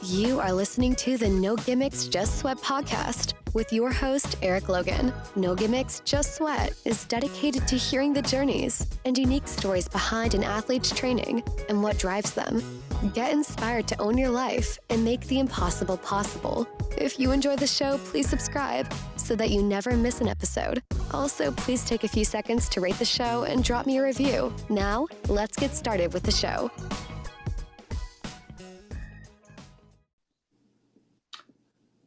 You are listening to the No Gimmicks, Just Sweat podcast with your host, Eric Logan. No Gimmicks, Just Sweat is dedicated to hearing the journeys and unique stories behind an athlete's training and what drives them. Get inspired to own your life and make the impossible possible. If you enjoy the show, please subscribe so that you never miss an episode. Also, please take a few seconds to rate the show and drop me a review. Now, let's get started with the show.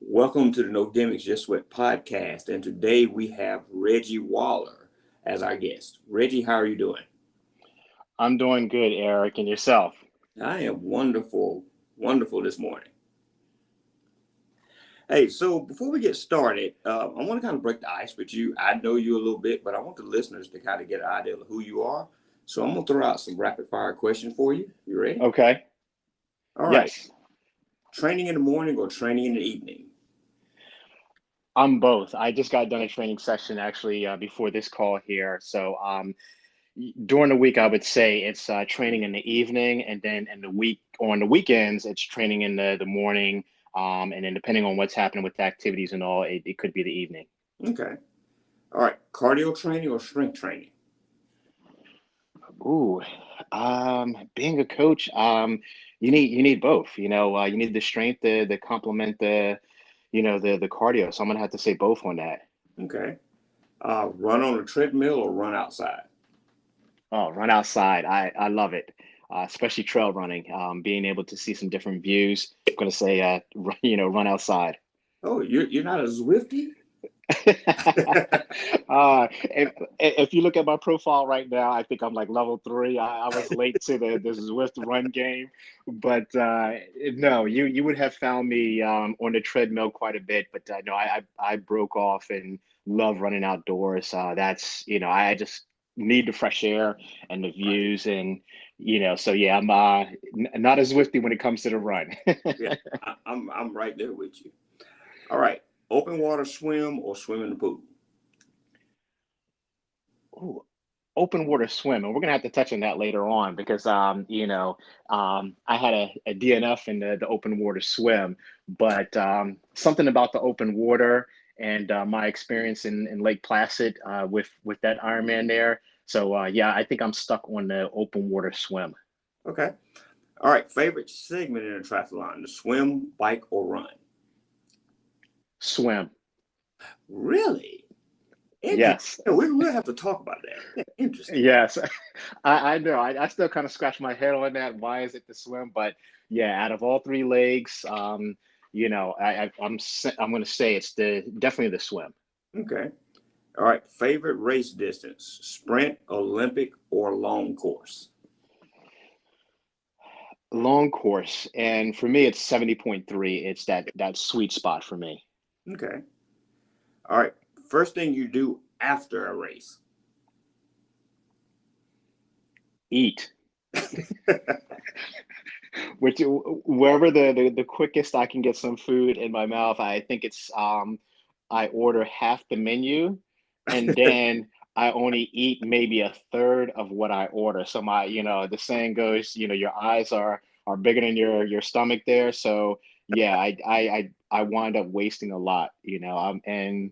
Welcome to the No Gimmicks, Just Sweat podcast, and today we have Reggie Waller as our guest. Reggie, how are you doing? I'm doing good, Eric, and yourself? I am wonderful this morning. Hey, so before we get started, I want to kind of break the ice with you. I know you a little bit, but I want the listeners to kind of get an idea of who you are. So I'm going to throw out some rapid fire questions for you. You ready? Okay. All right. Yes. Training in the morning or training in the evening? I'm both. I just got done a training session actually before this call here. So during the week, I would say it's training in the evening, and then in the week on the weekends, it's training in the morning. And then depending on what's happening with the activities and all, it could be the evening. Okay. All right. Cardio training or strength training? Ooh, being a coach, you need both. You need the strength to complement the cardio. So I'm gonna have to say both on that. Okay. Run on a treadmill or run outside? Oh, run outside. I love it, especially trail running. Being able to see some different views. I'm gonna say, run outside. Oh, you're not a Zwiftie? If you look at my profile right now, I think I'm like level 3. I was late to the Zwift run game, but no, you would have found me on the treadmill quite a bit. But no, I broke off and love running outdoors. That's I just need the fresh air and the views, and so yeah, I'm not as Zwifty when it comes to the run. Yeah, I'm right there with you. All right. Open water swim or swim in the pool? Ooh, open water swim, and we're gonna have to touch on that later on because I had a DNF in the open water swim, but something about the open water and my experience in Lake Placid with that Ironman there. So yeah, I think I'm stuck on the open water swim. Okay. All right. Favorite segment in a triathlon: the swim, bike, or run? Swim. Really? Yes. We'll have to talk about that. Interesting. Yes. I know. I still kind of scratch my head on that. Why is it the swim? But yeah, out of all 3 legs, I'm going to say it's definitely the swim. Okay. All right. Favorite race distance: sprint, Olympic, or long course? Long course, and for me, it's 70.3. It's that sweet spot for me. Okay. All right. First thing you do after a race? Eat. Wherever the quickest I can get some food in my mouth, I think it's I order half the menu, and then I only eat maybe a third of what I order. So the saying goes, your eyes are bigger than your stomach there. So yeah, I wind up wasting a lot, and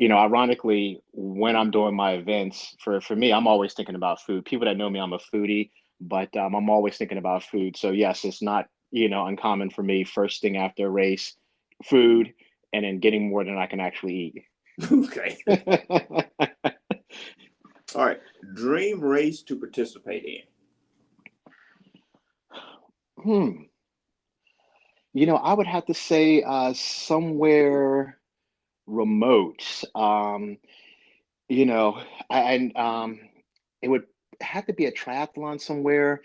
ironically, when I'm doing my events, for me, I'm always thinking about food. People that know me, I'm a foodie, but I'm always thinking about food. So yes, it's not, uncommon for me first thing after a race, food, and then getting more than I can actually eat. Okay. All right. Dream race to participate in? I would have to say somewhere remote. It would have to be a triathlon somewhere,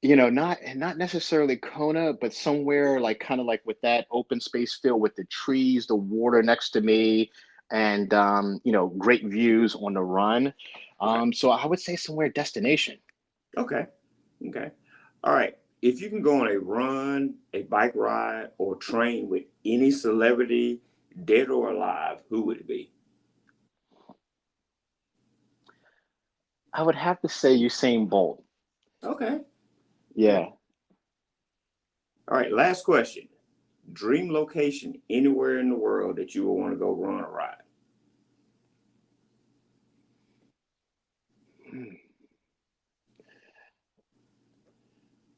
not necessarily Kona, but somewhere like kind of like with that open space filled with the trees, the water next to me, and great views on the run. So I would say somewhere destination. Okay. All right. If you can go on a run, a bike ride, or train with any celebrity, dead or alive, who would it be? I would have to say Usain Bolt. Okay. Yeah. All right. Last question. dream location anywhere in the world that you would want to go run or ride?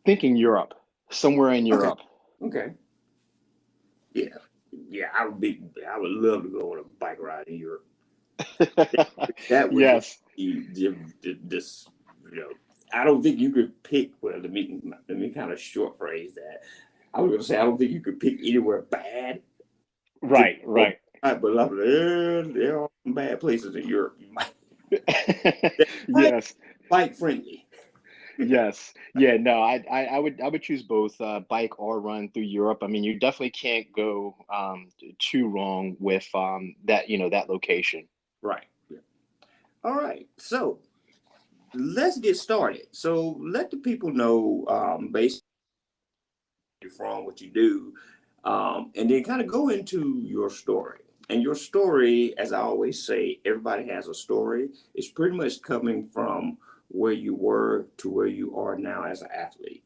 Thinking Europe, somewhere in Okay. Europe. Okay. Yeah. Yeah, I would love to go on a bike ride in Europe. That would just Yes. be this, I don't think you could pick, well, let me kind of short phrase that. I was going to say, I don't think you could pick anywhere bad to Right, go, right. but there are some bad places in Europe. You might, Yes. bike friendly. Yes. Yeah, no, I would choose both bike or run through Europe. I mean, you definitely can't go too wrong with that location. Right. Yeah. All right. So let's get started. So let the people know basically from what you do, and then kind of go into your story. And your story, as I always say, everybody has a story. It's pretty much coming from where you were to where you are now as an athlete.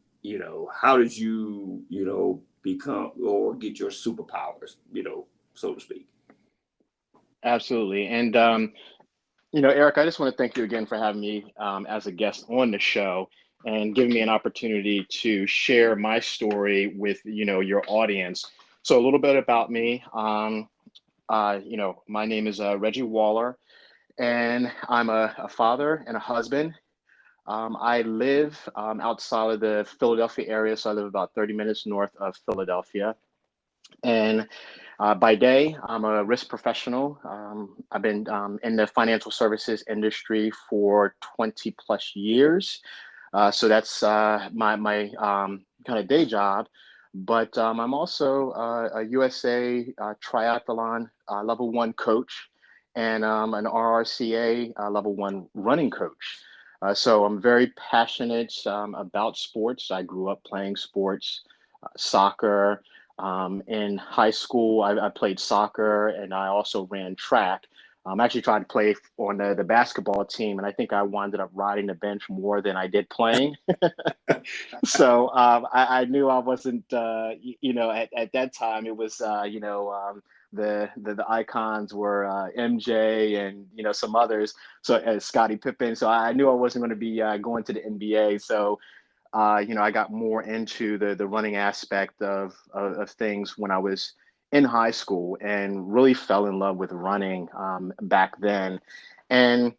How did you, become or get your superpowers, so to speak? Absolutely. And Eric, I just want to thank you again for having me as a guest on the show and giving me an opportunity to share my story with, your audience. So a little bit about me. My name is Reggie Waller, and I'm a father and a husband. I live outside of the Philadelphia area, so I live about 30 minutes north of Philadelphia. And by day, I'm a risk professional. I've been in the financial services industry for 20 plus years. So that's my kind of day job. But I'm also a USA Triathlon Level 1 coach and an RRCA Level 1 running coach. So I'm very passionate about sports. I grew up playing sports, soccer. In high school, I played soccer and I also ran track. I actually tried to play on the basketball team, and I think I wound up riding the bench more than I did playing. So I knew I wasn't, at that time it was, the icons were MJ and some others, so as Scottie Pippen. So I knew I wasn't going to be going to the NBA. So I got more into the running aspect of things when I was in high school and really fell in love with running back then. And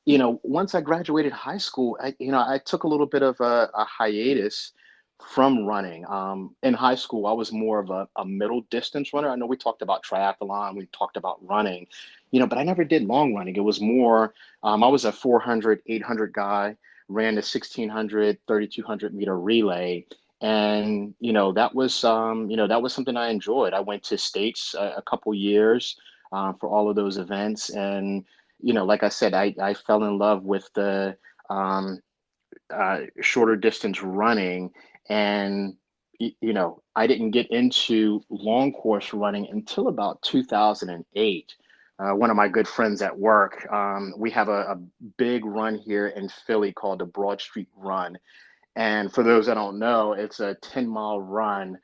once I graduated high school, I took a little bit of a hiatus from running. In high school, I was more of a middle distance runner. I know we talked about triathlon, we talked about running, but I never did long running. It was more, I was a 400, 800 guy, ran the 1600, 3200 meter relay. And, that was something I enjoyed. I went to states a couple years for all of those events. And, like I said, I fell in love with the um, shorter distance running. And, I didn't get into long course running until about 2008. One of my good friends at work, we have a big run here in Philly called the Broad Street Run. And for those that don't know, it's a 10-mile run,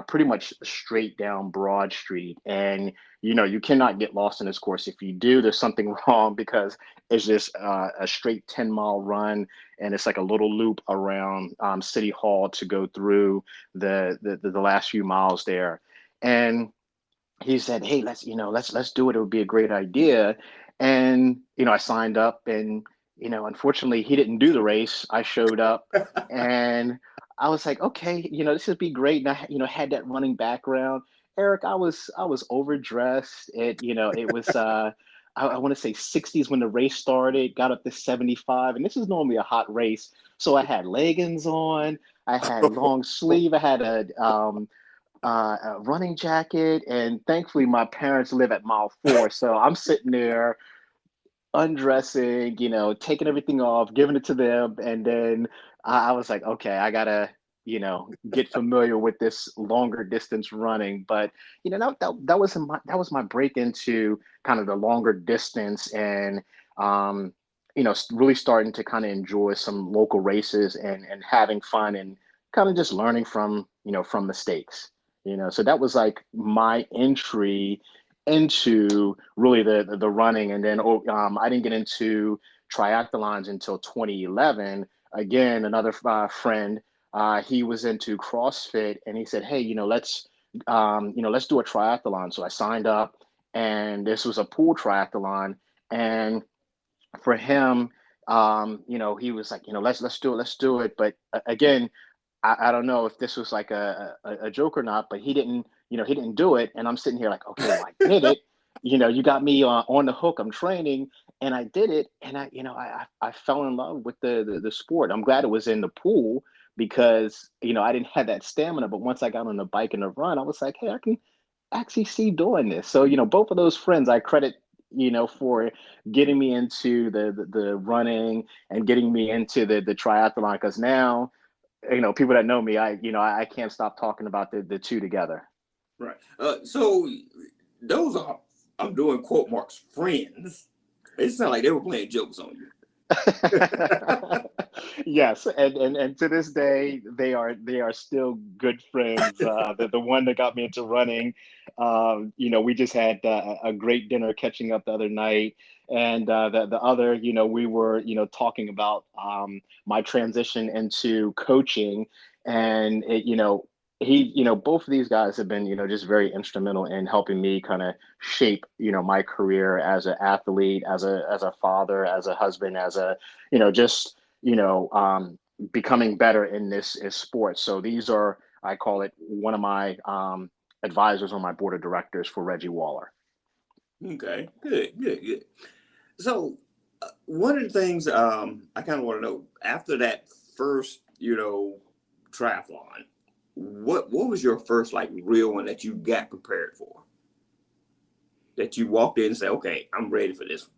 pretty much straight down Broad Street. And, you cannot get lost in this course. If you do, there's something wrong because it's just a straight 10-mile run. And it's like a little loop around City Hall to go through the last few miles there. And he said, "Hey, let's do it. It would be a great idea." And I signed up, and unfortunately, he didn't do the race. I showed up, and I was like, "Okay, this would be great." And I, had that running background. Eric, I was overdressed. It was I want to say 60s when the race started. Got up to 75, and this is normally a hot race, so I had leggings on. I had long sleeve. I had a running jacket, and thankfully my parents live at mile 4, so I'm sitting there undressing, taking everything off, giving it to them, and then I was like, okay, I gotta get familiar with this longer distance running. But that was my break into kind of the longer distance, and really starting to kind of enjoy some local races and having fun and kind of just learning from mistakes. So that was like my entry into really the running. And then I didn't get into triathlons until 2011. Again, another friend, he was into CrossFit, and he said, "Hey, let's do a triathlon." So I signed up, and this was a pool triathlon. And for him, he was like, let's do it. But again, I don't know if this was like a joke or not, but he didn't do it. And I'm sitting here like, okay, well, I did it. You got me on the hook. I'm training, and I did it. And I fell in love with the sport. I'm glad it was in the pool because, I didn't have that stamina. But once I got on the bike and the run, I was like, hey, I can actually see doing this. So, both of those friends I credit, for getting me into the running and getting me into the triathlon, because now, people that know me, I can't stop talking about the two together. Right. So those are, I'm doing quote marks, friends. It sounded like they were playing jokes on you. Yes, and to this day they are still good friends. The one that got me into running, we just had a great dinner catching up the other night, and the other, we were talking about my transition into coaching, and both of these guys have been just very instrumental in helping me kind of shape my career as an athlete, as a father, as a husband, as a just becoming better in this sport. So these are, I call it, one of my advisors on my board of directors for Reggie Waller. Okay, good. So one of the things I kind of want to know, after that first, triathlon, what was your first like real one that you got prepared for? That you walked in and said, okay, I'm ready for this one.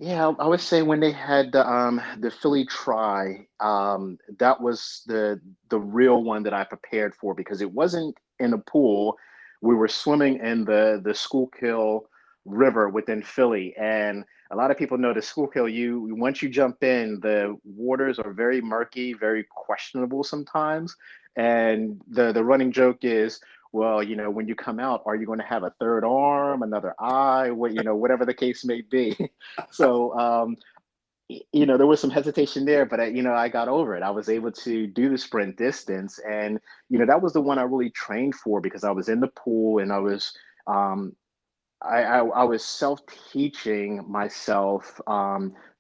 Yeah, I would say when they had the Philly Tri, that was the real one that I prepared for, because it wasn't in a pool. We were swimming in the Schuylkill River within Philly, and a lot of people know the Schuylkill. Once you jump in, the waters are very murky, very questionable sometimes, and the running joke is, well, when you come out, are you going to have a third arm, another eye, whatever the case may be? So, there was some hesitation there, but I got over it. I was able to do the sprint distance, and that was the one I really trained for, because I was in the pool, and um, I was self-teaching myself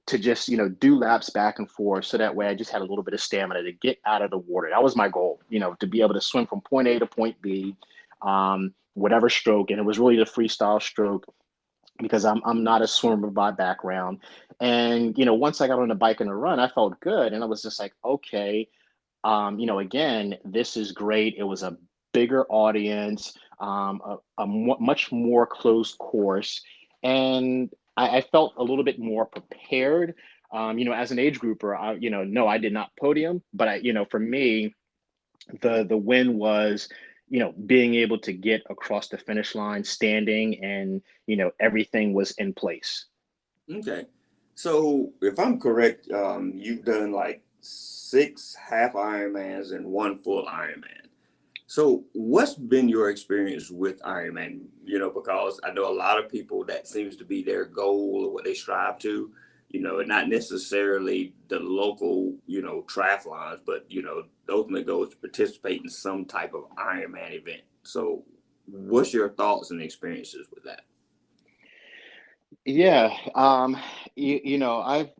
to just do laps back and forth, so that way I just had a little bit of stamina to get out of the water. That was my goal, to be able to swim from point A to point B, whatever stroke, and it was really the freestyle stroke, because I'm not a swimmer by background. And once I got on the bike and the run, I felt good, and I was just like, okay, again, this is great. It was a bigger audience, much more closed course, and I felt a little bit more prepared. As an age grouper, no, I did not podium, but for me, the win was, being able to get across the finish line standing, and everything was in place. Okay. So if I'm correct, you've done like 6 half Ironmans and 1 full Ironman. So what's been your experience with Ironman? Because I know a lot of people, that seems to be their goal or what they strive to, not necessarily the local, triathlons, but, the ultimate goal is to participate in some type of Ironman event. So what's your thoughts and experiences with that? Yeah, I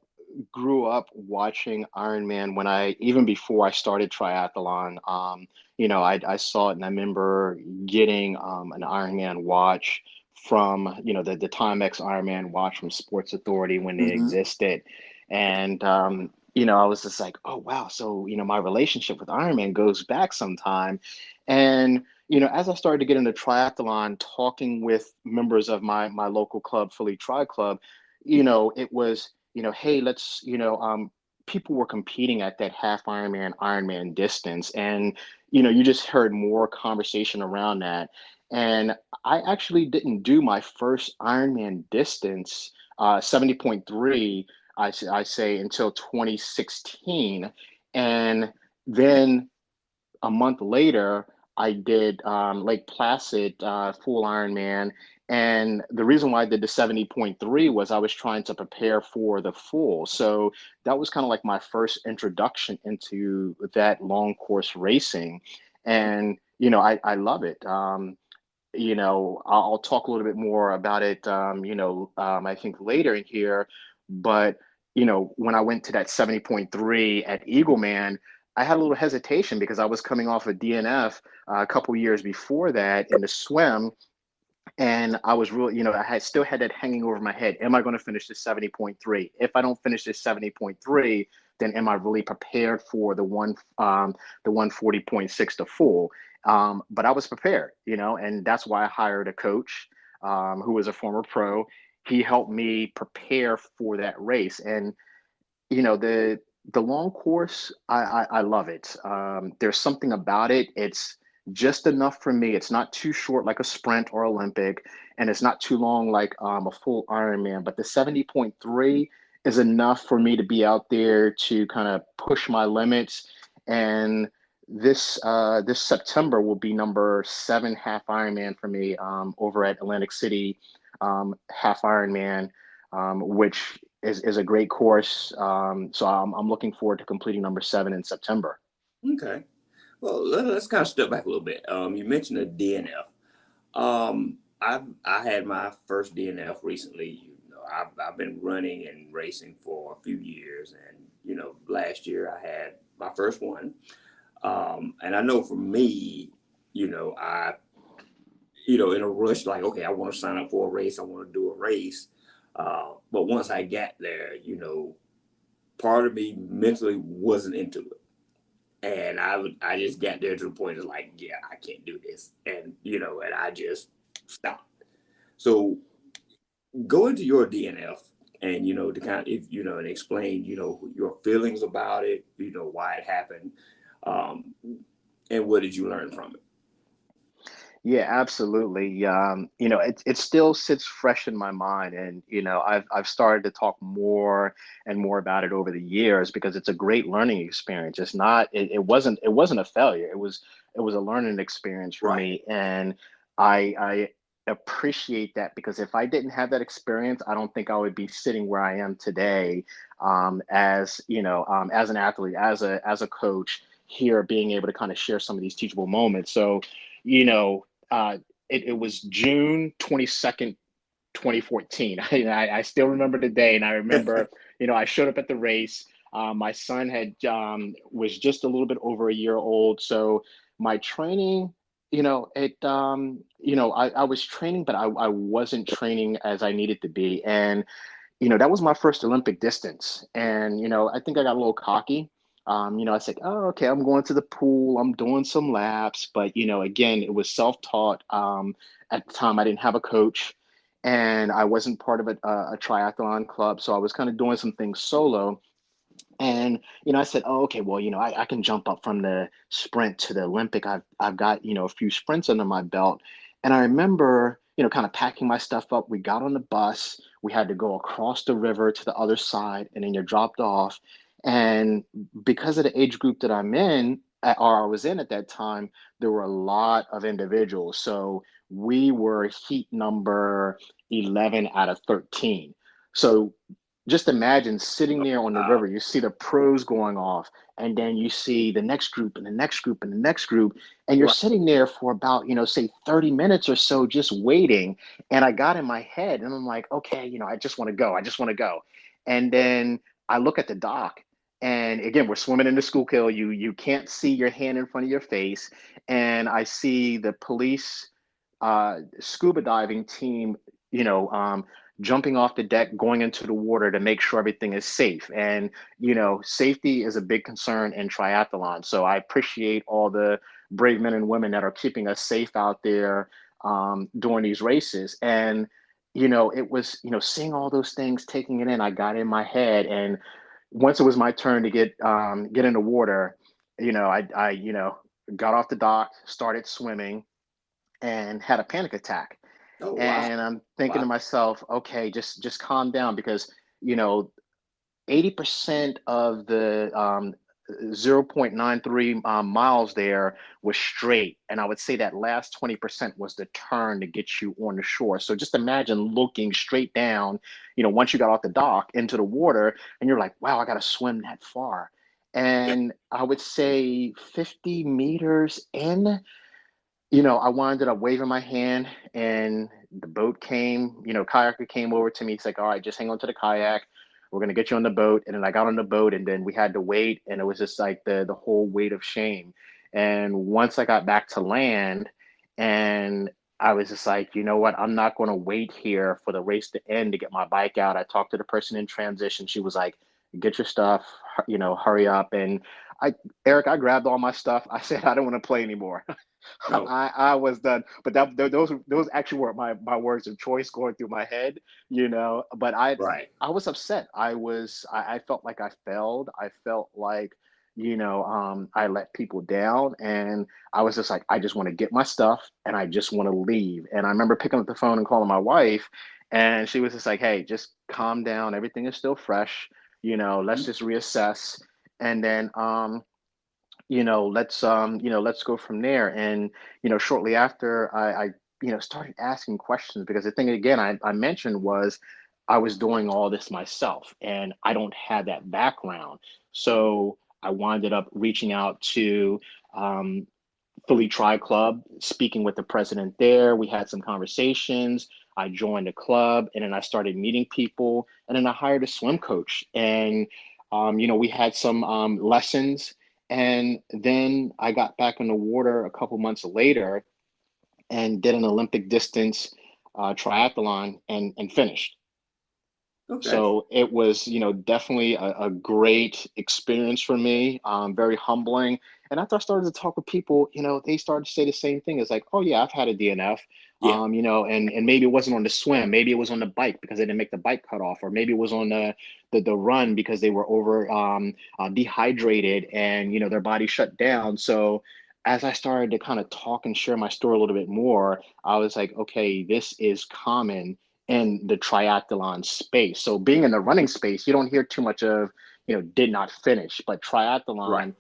grew up watching Iron Man even before I started triathlon. I saw it, and I remember getting an Iron Man watch from, the Timex Iron Man watch from Sports Authority when they Mm-hmm. existed. And, I was just like, oh, wow. So, my relationship with Iron Man goes back some time. And, as I started to get into triathlon, talking with members of my local club, Philly Tri Club, it was, hey, let's, people were competing at that half Ironman distance. And, you just heard more conversation around that. And I actually didn't do my first Ironman distance, 70.3, I say, until 2016. And then a month later, I did Lake Placid full Ironman. And the reason why I did the 70.3 was I was trying to prepare for the full. So that was kind of like my first introduction into that long course racing. And, I love it. I'll talk a little bit more about it, I think later in here. But, when I went to that 70.3 at Eagleman, I had a little hesitation because I was coming off a DNF a couple years before that in the swim. And I was really, I had still had that hanging over my head. Am I going to finish this 70.3? If I don't finish this 70.3, then am I really prepared for the 140.6 to full? But I was prepared, and that's why I hired a coach who was a former pro. He helped me prepare for that race. And, the long course, I love it. There's something about it. It's just enough for me. It's not too short like a sprint or Olympic, and it's not too long like a full Ironman. But the 70.3 is enough for me to be out there to kind of push my limits. And this September will be number 7 half Ironman for me over at Atlantic City half Ironman, which is a great course. So I'm looking forward to completing number 7 in September. Okay. Well, let's kind of step back a little bit. You mentioned a DNF. I had my first DNF recently. I've been running and racing for a few years, and last year I had my first one. And I know for me, I, in a rush, like, okay, I want to sign up for a race. I want to do a race. But once I got there, part of me mentally wasn't into it. And I just got there to the point of like, yeah, I can't do this. And, and I just stopped. So go into your DNF and, to kind of, and explain, your feelings about it, why it happened. And what did you learn from it? Yeah, absolutely. It still sits fresh in my mind, and I've started to talk more and more about it over the years because it's a great learning experience. It's not, it wasn't a failure. It was a learning experience for Right. me, and I appreciate that because if I didn't have that experience, I don't think I would be sitting where I am today, as an athlete, as a coach here, being able to kind of share some of these teachable moments. So, you know it was June 22nd, 2014. I still remember the day, and I remember, I showed up at the race. My son was just a little bit over a year old, so my training, I was training, but I wasn't training as I needed to be, and that was my first Olympic distance. And, I think I got a little cocky. I said, oh, okay, I'm going to the pool. I'm doing some laps. But, again, it was self-taught. At the time, I didn't have a coach and I wasn't part of a triathlon club. So I was kind of doing some things solo. And, I said, oh, okay, well, I can jump up from the sprint to the Olympic. I've got, a few sprints under my belt. And I remember, kind of packing my stuff up. We got on the bus. We had to go across the river to the other side, and then you're dropped off. And because of the age group that I'm in, or I was in at that time, there were a lot of individuals. So we were heat number 11 out of 13. So just imagine sitting there on the river, you see the pros going off, and then you see the next group and the next group and the next group, and you're Right. sitting there for about, say 30 minutes or so, just waiting. And I got in my head and I'm like, okay, I just want to go. I just want to go. And then I look at the dock, and again, we're swimming in the Schuylkill. You can't see your hand in front of your face. And I see the police scuba diving team, you know, um, jumping off the deck, going into the water to make sure everything is safe. And, safety is a big concern in triathlon. So I appreciate all the brave men and women that are keeping us safe out there during these races. And, it was, seeing all those things, taking it in, I got in my head. And once it was my turn to get in the water, I got off the dock, started swimming, and had a panic attack. Oh, wow. And I'm thinking Wow. to myself, okay, just calm down because, you know, 80% of 0.93 miles there was straight. And I would say that last 20% was the turn to get you on the shore. So just imagine looking straight down, once you got off the dock into the water, and you're like, wow, I got to swim that far. Yeah. And I would say 50 meters in, I winded up waving my hand, and the boat came, kayaker came over to me. He's like, all right, just hang on to the kayak. We're going to get you on the boat. And then I got on the boat, and then we had to wait. And it was just like the whole weight of shame. And once I got back to land, and I was just like, you know what? I'm not going to wait here for the race to end to get my bike out. I talked to the person in transition. She was like, get your stuff, hurry up. And Eric, I grabbed all my stuff. I said, I don't want to play anymore. Oh, I was done, but those actually were my words of choice going through my head, But right. I was upset. I felt like I failed. I felt like I let people down, and I was just like, I just want to get my stuff and I just want to leave. And I remember picking up the phone and calling my wife, and she was just like, hey, just calm down. Everything is still fresh. Let's just reassess, and then let's go from there. And shortly after, I started asking questions, because the thing again I mentioned was I was doing all this myself, and I don't have that background. So I winded up reaching out to um, Philly Tri Club, speaking with the president there. We had some conversations. I joined a club, and then I started meeting people, and then I hired a swim coach, and we had some lessons, and then I got back in the water a couple months later and did an Olympic distance triathlon and finished. Okay. So it was, definitely a great experience for me, very humbling. And after I started to talk with people, they started to say the same thing. It's like, oh yeah, I've had a DNF, Yeah. and maybe it wasn't on the swim, maybe it was on the bike because they didn't make the bike cut off, or maybe it was on the run because they were over dehydrated, and their body shut down. So as I started to kind of talk and share my story a little bit more, I was like, okay, this is common in the triathlon space. So being in the running space, you don't hear too much of, did not finish, but Right. triathlon,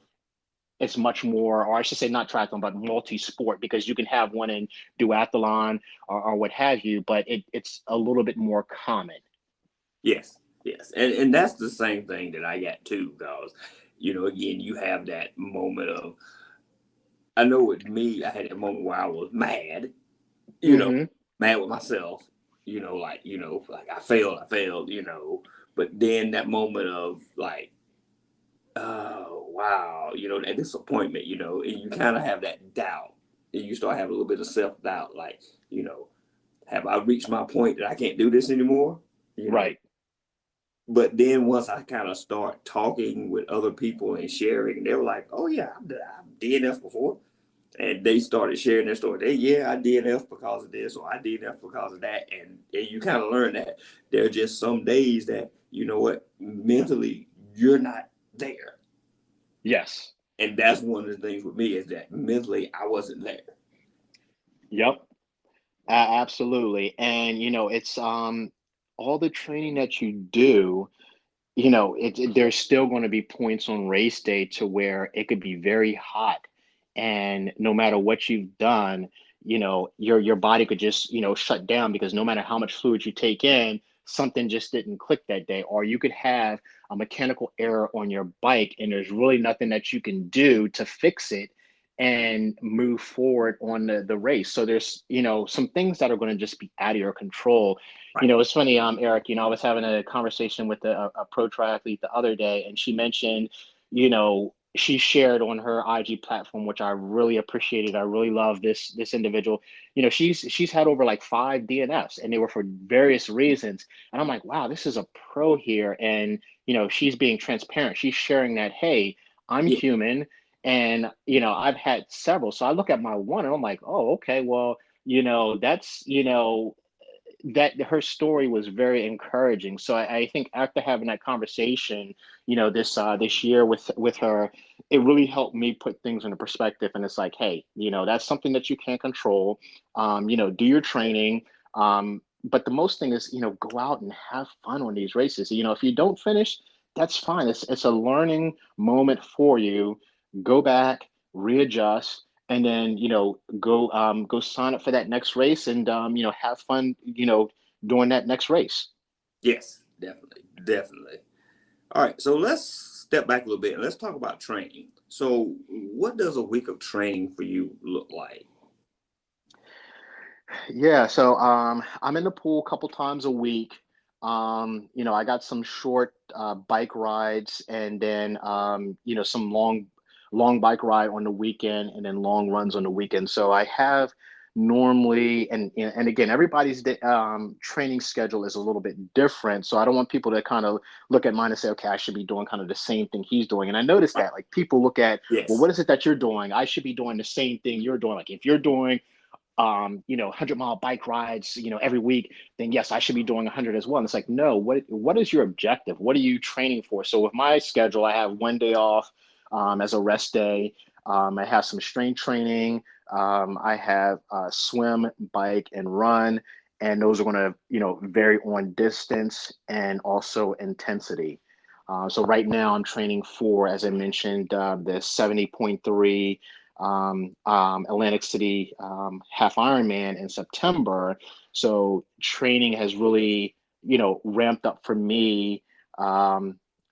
it's much more, or I should say not triathlon, but multi-sport, because you can have one in duathlon or what have you, but it's a little bit more common. Yes. Yes. And that's the same thing that I got too, because, again, you have that moment of, I know with me, I had that moment where I was mad, you know, Mm-hmm. mad with myself, like I failed, but then that moment of like, oh wow, that disappointment, and you kind of have that doubt, and you start having a little bit of self doubt, like, you know, have I reached my point that I can't do this anymore, you know? Right. But then once I kind of start talking with other people and sharing, they were like, oh yeah, I've DNF before. And they started sharing their story. I DNF because of this, or I DNF because of that. And you kind of learn that there are just some days that, you know what, mentally, you're not there. Yes. And that's one of the things with me is that mentally, I wasn't there. Yep. Absolutely. And it's all the training that you do, there's still going to be points on race day to where it could be very hot, and no matter what you've done, your body could just shut down, because no matter how much fluid you take in, something just didn't click that day. Or you could have a mechanical error on your bike, and there's really nothing that you can do to fix it and move forward on the race. So there's some things that are going to just be out of your control. Right. It's funny, Eric, I was having a conversation with a pro triathlete the other day, and she mentioned, she shared on her IG platform, which I really appreciated. I really love this individual. She's had over like 5 DNFs, and they were for various reasons. And I'm like, wow, this is a pro here. And, she's being transparent. She's sharing that, hey, I'm Yeah. human, and, I've had several. So I look at my one and I'm like, oh, okay, well, that's, that her story was very encouraging. So I think after having that conversation, this year with her, it really helped me put things into perspective. And it's like, hey, that's something that you can't control. Do your training. But the most thing is, go out and have fun on these races. If you don't finish, that's fine. It's a learning moment for you. Go back, readjust, and then go sign up for that next race, and have fun doing that next race. Yes, definitely, definitely. All right, so let's step back a little bit and let's talk about training. So, what does a week of training for you look like? Yeah, so I'm in the pool a couple times a week. I got some short bike rides, and then some long bike ride on the weekend, and then long runs on the weekend. So I have normally, and again, everybody's training schedule is a little bit different. So I don't want people to kind of look at mine and say, okay, I should be doing kind of the same thing he's doing. And I noticed Right. that like people look at, well, Yes. what is it that you're doing? I should be doing the same thing you're doing. Like if you're doing 100-mile bike rides, every week, then yes, I should be doing 100 as well. And it's like, no, what is your objective? What are you training for? So with my schedule, I have one day off as a rest day. I have some strength training. I have swim, bike, and run, and those are going to, vary on distance and also intensity. So right now, I'm training for, as I mentioned, the 70.3 Atlantic City half Ironman in September. So training has really, ramped up for me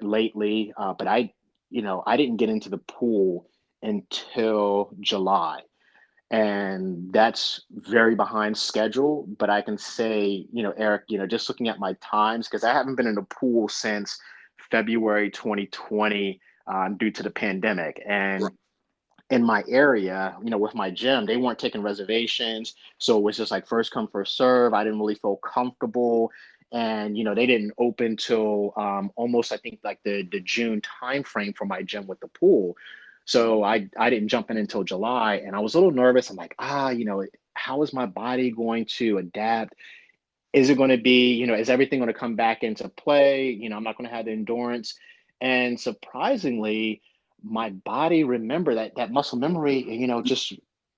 lately. But I didn't get into the pool until July. And that's very behind schedule. But I can say, Eric, just looking at my times, because I haven't been in the pool since February 2020 due to the pandemic. Right. And in my area, with my gym, they weren't taking reservations. So it was just like first come, first serve. I didn't really feel comfortable. And, they didn't open till almost, I think, like the June timeframe for my gym with the pool. So I didn't jump in until July. And I was a little nervous. I'm like, how is my body going to adapt? Is it going to be, is everything going to come back into play? I'm not going to have the endurance. And surprisingly, my body remember that muscle memory, just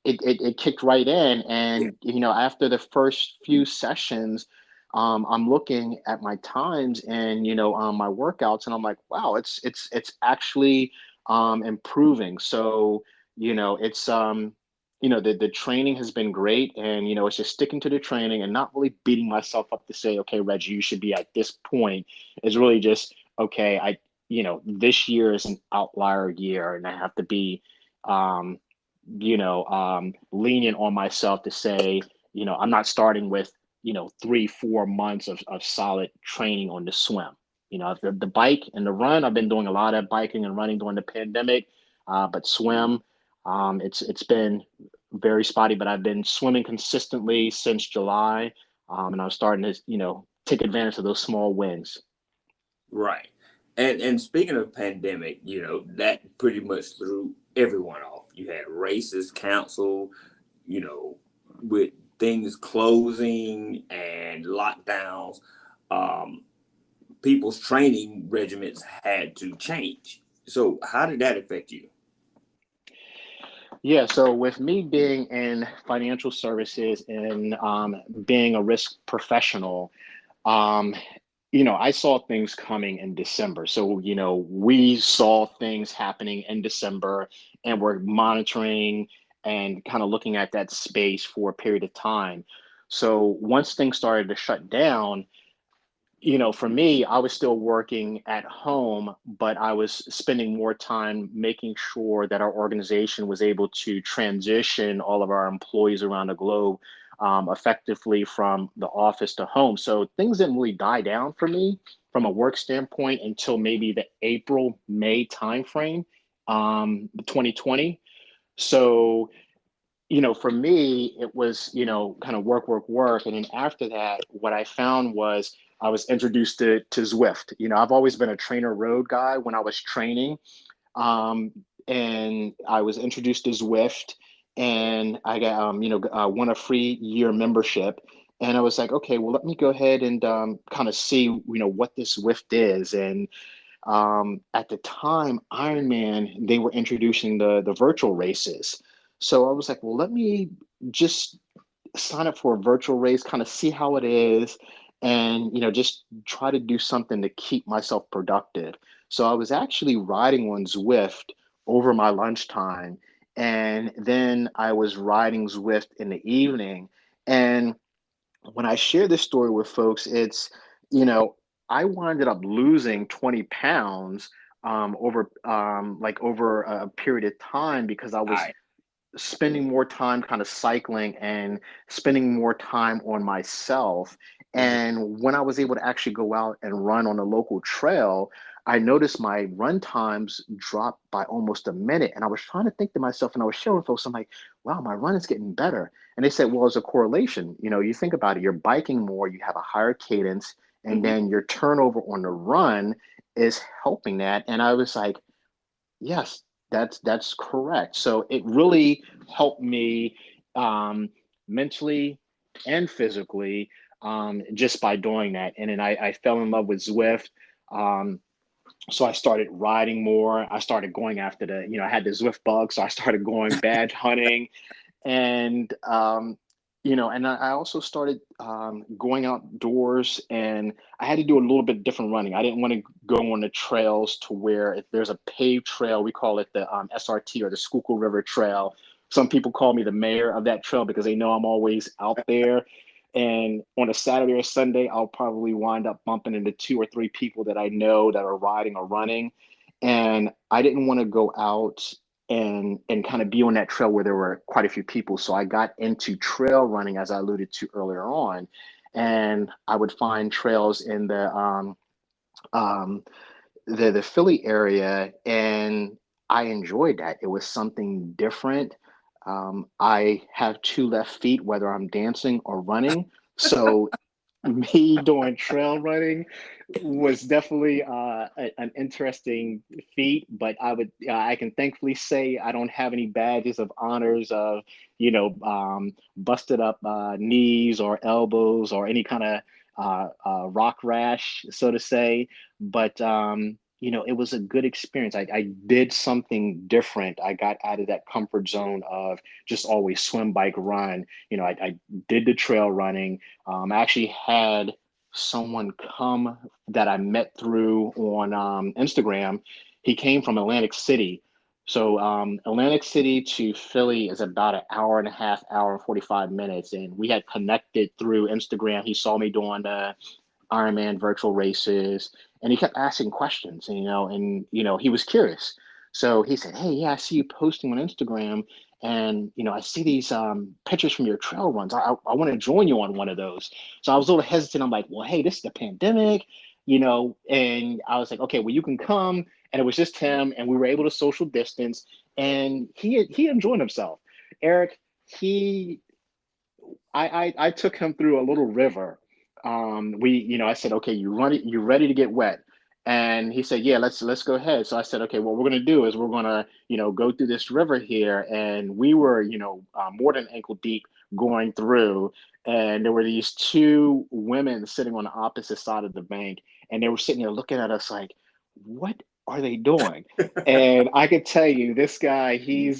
it kicked right in. Yeah. And, after the first few sessions, I'm looking at my times and, my workouts, and I'm like, wow, it's actually improving. So, it's the training has been great, and it's just sticking to the training and not really beating myself up to say, okay, Reggie, you should be at this point. It's really just, okay, this year is an outlier year, and I have to be um lenient on myself to say, I'm not starting with 3-4 months of solid training on the swim. The bike and the run, I've been doing a lot of biking and running during the pandemic, but swim, it's been very spotty, but I've been swimming consistently since July, and I was starting to, take advantage of those small wins. Right. And speaking of pandemic, that pretty much threw everyone off. You had races canceled, with things closing and lockdowns. Um, People's training regimens had to change. So how did that affect you? Yeah, so with me being in financial services and being a risk professional, um, I saw things coming in December. So, we saw things happening in December, and we're monitoring and kind of looking at that space for a period of time. So once things started to shut down, for me, I was still working at home, but I was spending more time making sure that our organization was able to transition all of our employees around the globe effectively from the office to home. So things didn't really die down for me from a work standpoint until maybe the April, May timeframe, 2020. So for me, it was, kind of work, work, work. And then after that, what I found was I was introduced to Zwift. I've always been a trainer road guy when I was training. Um, and I was introduced to Zwift, and I got, won a free year membership. And I was like, okay, well, let me go ahead and kind of see, what this Zwift is. And at the time, Ironman, they were introducing the virtual races. So I was like, well, let me just sign up for a virtual race, kind of see how it is. and, just try to do something to keep myself productive. So I was actually riding on Zwift over my lunchtime. And then I was riding Zwift in the evening. And when I share this story with folks, it's, you know, I winded up losing 20 pounds over a period of time because I was I spending more time kind of cycling and spending more time on myself. mhm. And when I was able to actually go out and run on a local trail, I noticed my run times dropped by almost a minute. And I was trying to think to myself, and I was showing folks, I'm like, wow, my run is getting better. And they said, well, it's a correlation. You think about it, you're biking more, you have a higher cadence, and Mhm. then your turnover on the run is helping that. And I was like, yes, that's correct. So it really helped me um, mentally and physically just by doing that. And then I fell in love with Zwift. Um, so I started riding more. I started going after I had the Zwift bug, so I started going badge hunting and I also started going outdoors, and I had to do a little bit different running. I didn't want to go on the trails to where if there's a paved trail, we call it the SRT, or the Schuylkill River Trail. Some people call me the mayor of that trail because they know I'm always out there. And on a Saturday or Sunday, I'll probably wind up bumping into two or three people that I know that are riding or running. And I didn't want to go out and kind of be on that trail where there were quite a few people. So I got into trail running, as I alluded to earlier on, and I would find trails in um, the Philly area, and I enjoyed that. It was something different. I have two left feet, whether I'm dancing or running. So me doing trail running was definitely an interesting feat, but I can thankfully say I don't have any badges of honors of busted up knees or elbows or any kind of rock rash, so to say. But it was a good experience. I did something different. I got out of that comfort zone of just always swim, bike, run. I did the trail running. I actually had someone come that I met through on Instagram. He came from Atlantic City. So Atlantic City to Philly is about an hour and a half, hour and 45 minutes. And we had connected through Instagram. He saw me doing the Ironman virtual races, and he kept asking questions, he was curious. So he said, hey, yeah, I see you posting on Instagram, and I see these pictures from your trail runs. I want to join you on one of those. So I was a little hesitant. I'm like, well, hey, this is the pandemic, and I was like, okay, well, you can come. And it was just him, and we were able to social distance, and he enjoyed himself. Eric, he I took him through a little river. I said, okay, you ready to get wet? And he said, yeah, let's go ahead. So I said, okay, what we're gonna do is we're gonna, go through this river here. And we were, more than ankle deep going through. And there were these two women sitting on the opposite side of the bank, and they were sitting there looking at us like, what are they doing? And I could tell you, this guy, he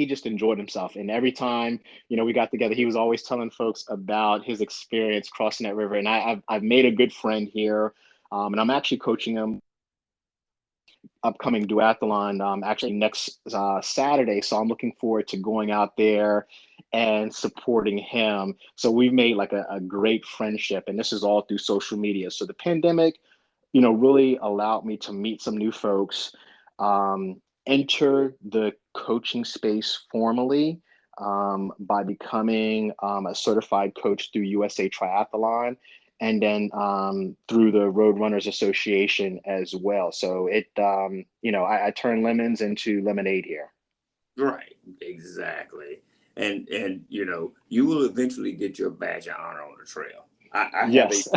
just enjoyed himself, and every time we got together, he was always telling folks about his experience crossing that river. And I've made a good friend here, and I'm actually coaching him upcoming duathlon actually next Saturday. So I'm looking forward to going out there and supporting him. So we've made like a great friendship, and this is all through social media. So the pandemic really allowed me to meet some new folks, enter the coaching space formally by becoming a certified coach through USA Triathlon, and then through the Road Runners Association as well. So I turn lemons into lemonade here. Right, exactly. And you will eventually get your badge of honor on the trail. I have a Yes.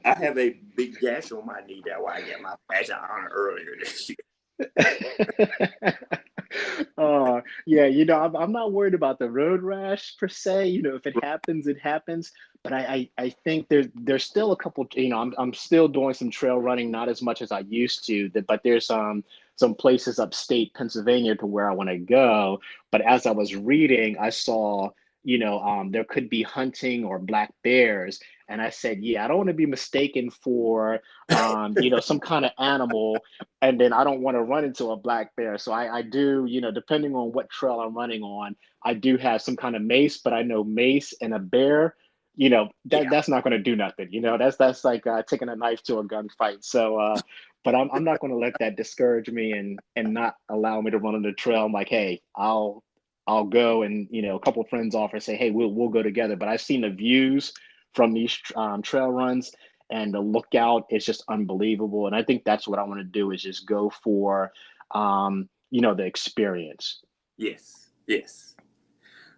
I have a big gash on my knee. That's why I got my badge of honor earlier this year. Yeah, I'm not worried about the road rash per se. If it happens, it happens. But I think there's still a couple. I'm still doing some trail running, not as much as I used to. But there's some places upstate Pennsylvania to where I want to go. But as I was reading, I saw there could be hunting or black bears. And I said, yeah, I don't want to be mistaken for, some kind of animal. And then I don't want to run into a black bear. So I do, depending on what trail I'm running on, I do have some kind of mace, but I know mace and a bear, Yeah. that's not going to do nothing. That's like taking a knife to a gunfight. So, but I'm not going to let that discourage me and not allow me to run on the trail. I'm like, hey, I'll go, and a couple of friends offer, say, hey, we'll go together. But I've seen the views from these trail runs, and the lookout is just unbelievable. And I think that's what I want to do, is just go for the experience. Yes. Yes.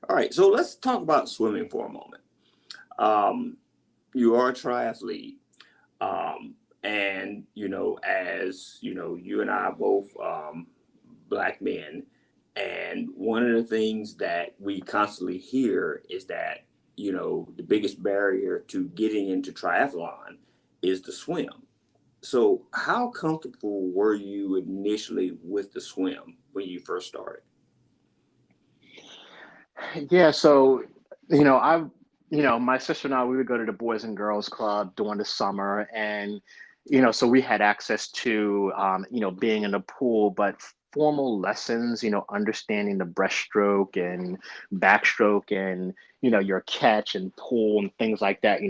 All right. So let's talk about swimming for a moment. You are a triathlete. And as you and I are both black men, and one of the things that we constantly hear is that the biggest barrier to getting into triathlon is the swim. So how comfortable were you initially with the swim when you first started? Yeah, so my sister and I, we would go to the Boys and Girls Club during the summer, and so we had access to being in the pool, but formal lessons, understanding the breaststroke and backstroke, and your catch and pull and things like that.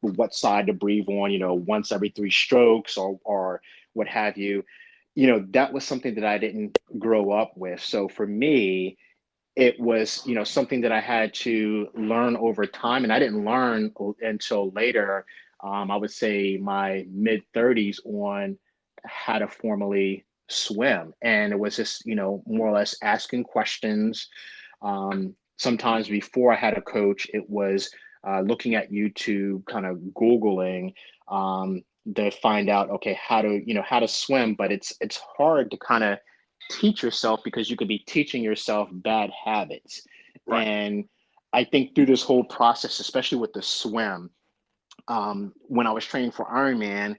What side to breathe on, once every three strokes, or what have you. That was something that I didn't grow up with. So for me, it was something that I had to learn over time, and I didn't learn until later. I would say my mid 30s, on how to formally swim, and it was just more or less asking questions. Sometimes before I had a coach, it was looking at YouTube, kind of Googling, to find out, okay, how to swim. But it's hard to kind of teach yourself, because you could be teaching yourself bad habits. Right. And I think through this whole process, especially with the swim, when I was training for Ironman,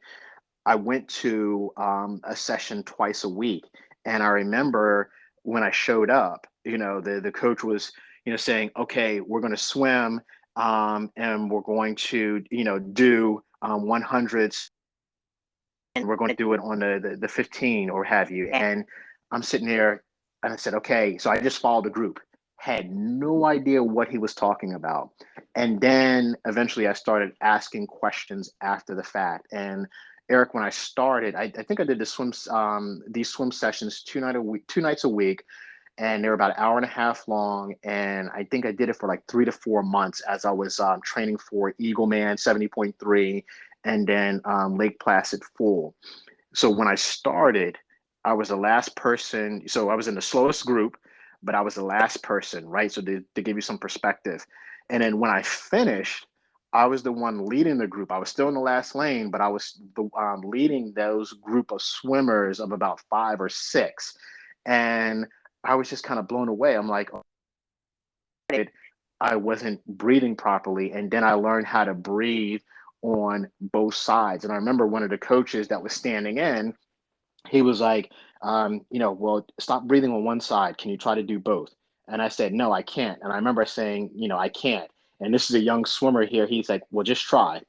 I went to a session twice a week. And I remember when I showed up, the coach was, saying, okay, we're going to swim, and we're going to, do 100s, and we're going to do it on the 15 or have you. And I'm sitting there, and I said, okay. So I just followed the group, had no idea what he was talking about. And then eventually I started asking questions after the fact. And Eric, when I started, I think I did these swim sessions 2 nights a week, and they were about an hour and a half long. And I think I did it for like 3 to 4 months as I was training for Eagleman 70.3, and then Lake Placid full. So when I started, I was the last person. So I was in the slowest group, but I was the last person, right? So to give you some perspective. And then when I finished, I was the one leading the group. I was still in the last lane, but I was leading those group of swimmers of about 5 or 6. And I was just kind of blown away. I'm like, I wasn't breathing properly. And then I learned how to breathe on both sides. And I remember one of the coaches that was standing in, he was like, well, stop breathing on one side. Can you try to do both? And I said, no, I can't. And I remember saying, I can't. And this is a young swimmer here. He's like, well, just try.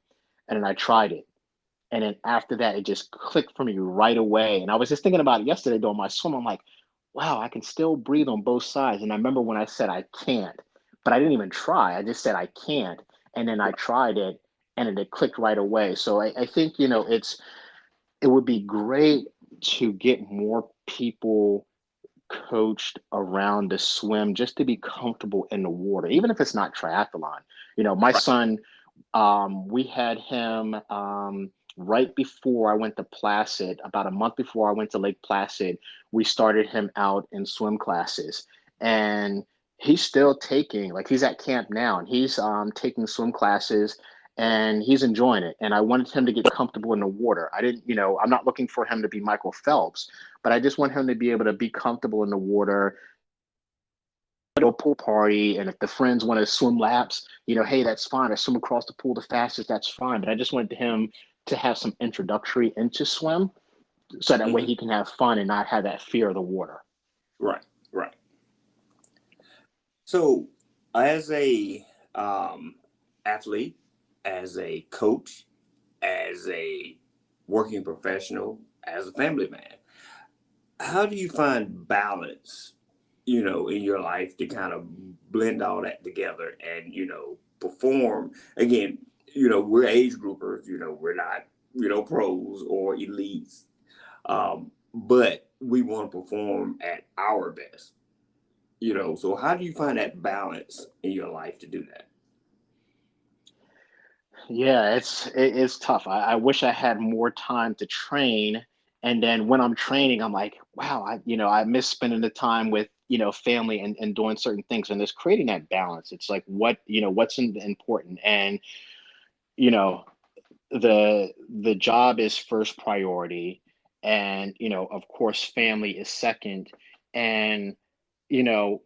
And then I tried it. And then after that, it just clicked for me right away. And I was just thinking about it yesterday during my swim. I'm like, wow, I can still breathe on both sides. And I remember when I said I can't, but I didn't even try. I just said I can't. And then I tried it, and then it clicked right away. So I think, it would be great to get more people coached around the swim, just to be comfortable in the water, even if it's not triathlon. My Right. son, we had him right before I went to Placid, about a month before I went to Lake Placid. We started him out in swim classes, and he's still taking, like, he's at camp now, and he's taking swim classes, and he's enjoying it. And I wanted him to get comfortable in the water. I didn't, I'm not looking for him to be Michael Phelps, but I just want him to be able to be comfortable in the water, to a pool party. And if the friends want to swim laps, hey, that's fine. I swim across the pool the fastest, that's fine. But I just wanted him to have some introductory into swim, so that way Mhm. he can have fun and not have that fear of the water. Right. Right. So As a athlete, as a coach, as a working professional, as a family man, how do you find balance, in your life to kind of blend all that together and, perform again, we're age groupers, we're not, pros or elites, but we want to perform at our best, so how do you find that balance in your life to do that? Yeah, it's tough. I wish I had more time to train. And then when I'm training, I'm like, wow, I miss spending the time with, family and doing certain things. And there's creating that balance. It's like what's important. And, you know, the job is first priority. And, of course, family is second. And, you know,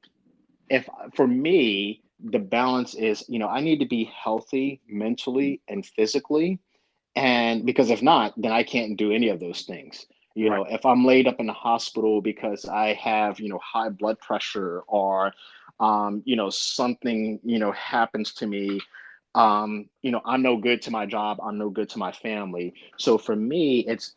if for me, the balance is, I need to be healthy mentally and physically. And because if not, then I can't do any of those things. Right. If I'm laid up in the hospital because I have, high blood pressure or, something, happens to me, I'm no good to my job. I'm no good to my family. So for me, it's,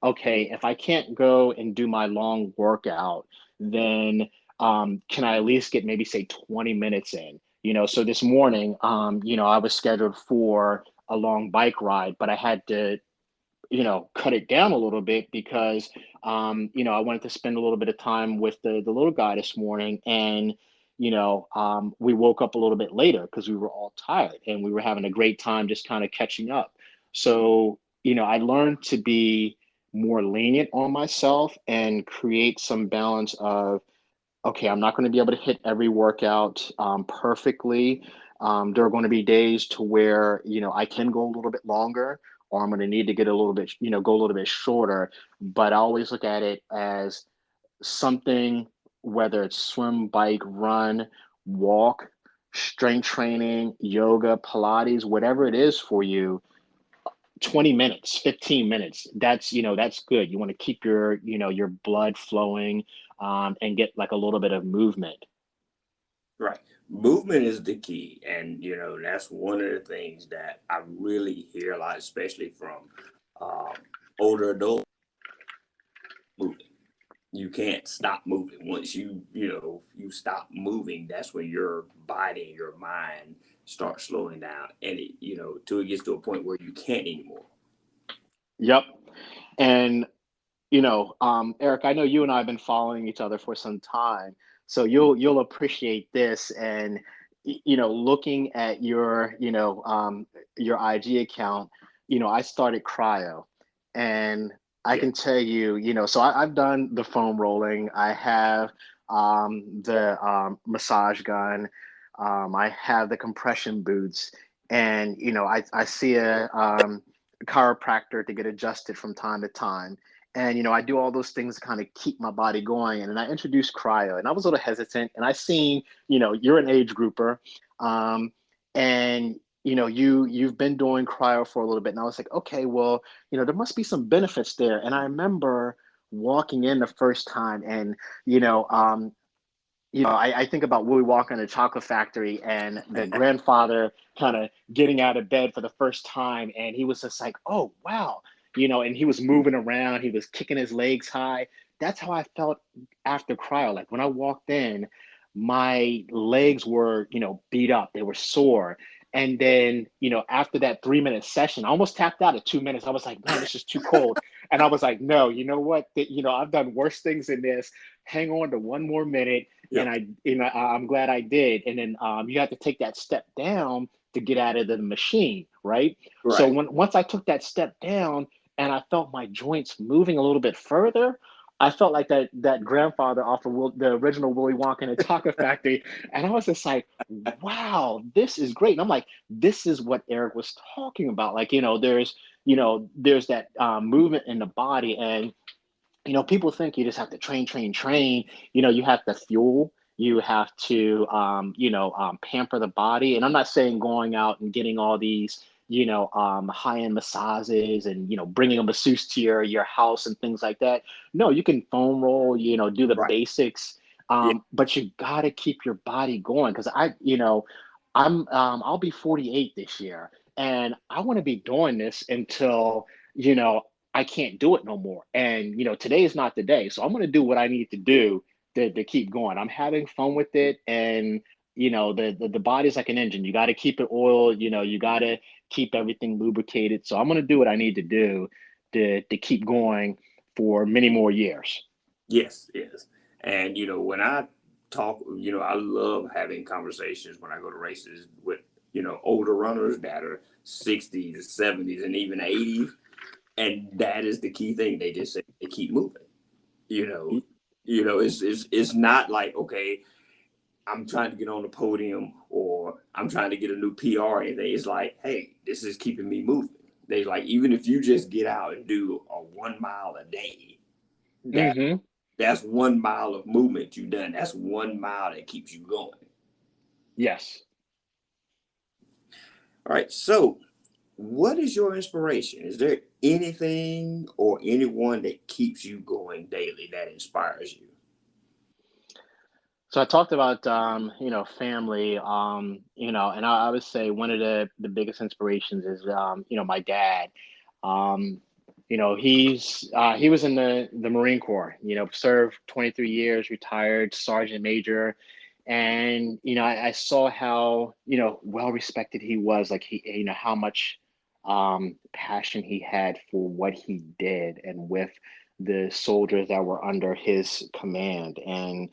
okay, if I can't go and do my long workout, then can I at least get maybe say 20 minutes in? So this morning, I was scheduled for a long bike ride, but I had to, cut it down a little bit because, I wanted to spend a little bit of time with the little guy this morning. And, we woke up a little bit later because we were all tired and we were having a great time just kind of catching up. So, I learned to be more lenient on myself and create some balance of, okay, I'm not going to be able to hit every workout perfectly. There are going to be days to where, I can go a little bit longer, or I'm going to need to get a little bit, go a little bit shorter. But I always look at it as something, whether it's swim, bike, run, walk, strength training, yoga, Pilates, whatever it is for you, 20 minutes, 15 minutes, that's good. You want to keep your blood flowing, and get like a little bit of movement. Right. Movement is the key. And, that's one of the things that I really hear a lot, especially from um, older adults moving. You can't stop moving. Once you stop moving, that's when your body and your mind start slowing down. And till it gets to a point where you can't anymore. Yep. And Eric, I know you and I have been following each other for some time, so you'll appreciate this. And looking at your IG account, I started cryo, and I Yeah. can tell you, so I've done the foam rolling. I have the massage gun. I have the compression boots, and I see a chiropractor to get adjusted from time to time. And I do all those things to kind of keep my body going. And then I introduced cryo, and I was a little hesitant. And I seen, you're an age grouper, and you've been doing cryo for a little bit. And I was like, okay, well, there must be some benefits there. And I remember walking in the first time, and you know, um, I think about Willy Wonka in the Chocolate Factory and the grandfather kind of getting out of bed for the first time. And he was just like, oh, wow. And he was moving around, he was kicking his legs high. That's how I felt after cryo. Like when I walked in, my legs were, beat up, they were sore. And then, after that 3 minute session, I almost tapped out at 2 minutes. I was like, man, this is too cold. And I was like, no, you know what? I've done worse things than this. Hang on to one more minute. Yeah. And I'm glad I did. And then you have to take that step down to get out of the machine, right? So Right. once I took that step down and I felt my joints moving a little bit further, I felt like that grandfather off of the original Willy Wonka and the Chocolate Factory, and I was just like, "Wow, this is great!" And I'm like, "This is what Eric was talking about." Like, there's that movement in the body, and people think you just have to train, train, train. You have to fuel. You have to, pamper the body. And I'm not saying going out and getting all these, high-end massages and, bringing a masseuse to your house and things like that. No, you can foam roll, do the Right. basics. Yeah. But you got to keep your body going because I'll be 48 this year, and I want to be doing this until you know I can't do it no more. And today is not the day, so I'm going to do what I need to do to keep going. I'm having fun with it, and the body's like an engine. You got to keep it oiled. You got to keep everything lubricated. So I'm going to do what I need to do to keep going for many more years. Yes, yes. And when I talk, I love having conversations when I go to races with, older runners that are 60s, 70s, and even 80s. And that is the key thing. They just say they keep moving. You know, it's not like, okay, I'm trying to get on the podium or I'm trying to get a new PR or anything. It's like, hey, this is keeping me moving. They like, even if you just get out and do a 1 mile a day, that Hmm. that's 1 mile of movement you've done. That's 1 mile that keeps you going. Yes. All right. So, what is your inspiration? Is there anything or anyone that keeps you going daily that inspires you? So I talked about family, and I would say one of the biggest inspirations is my dad. Um, he was in the Marine Corps. Served 23 years, retired sergeant major, and I saw how well respected he was. Like he, how much passion he had for what he did, and with the soldiers that were under his command. And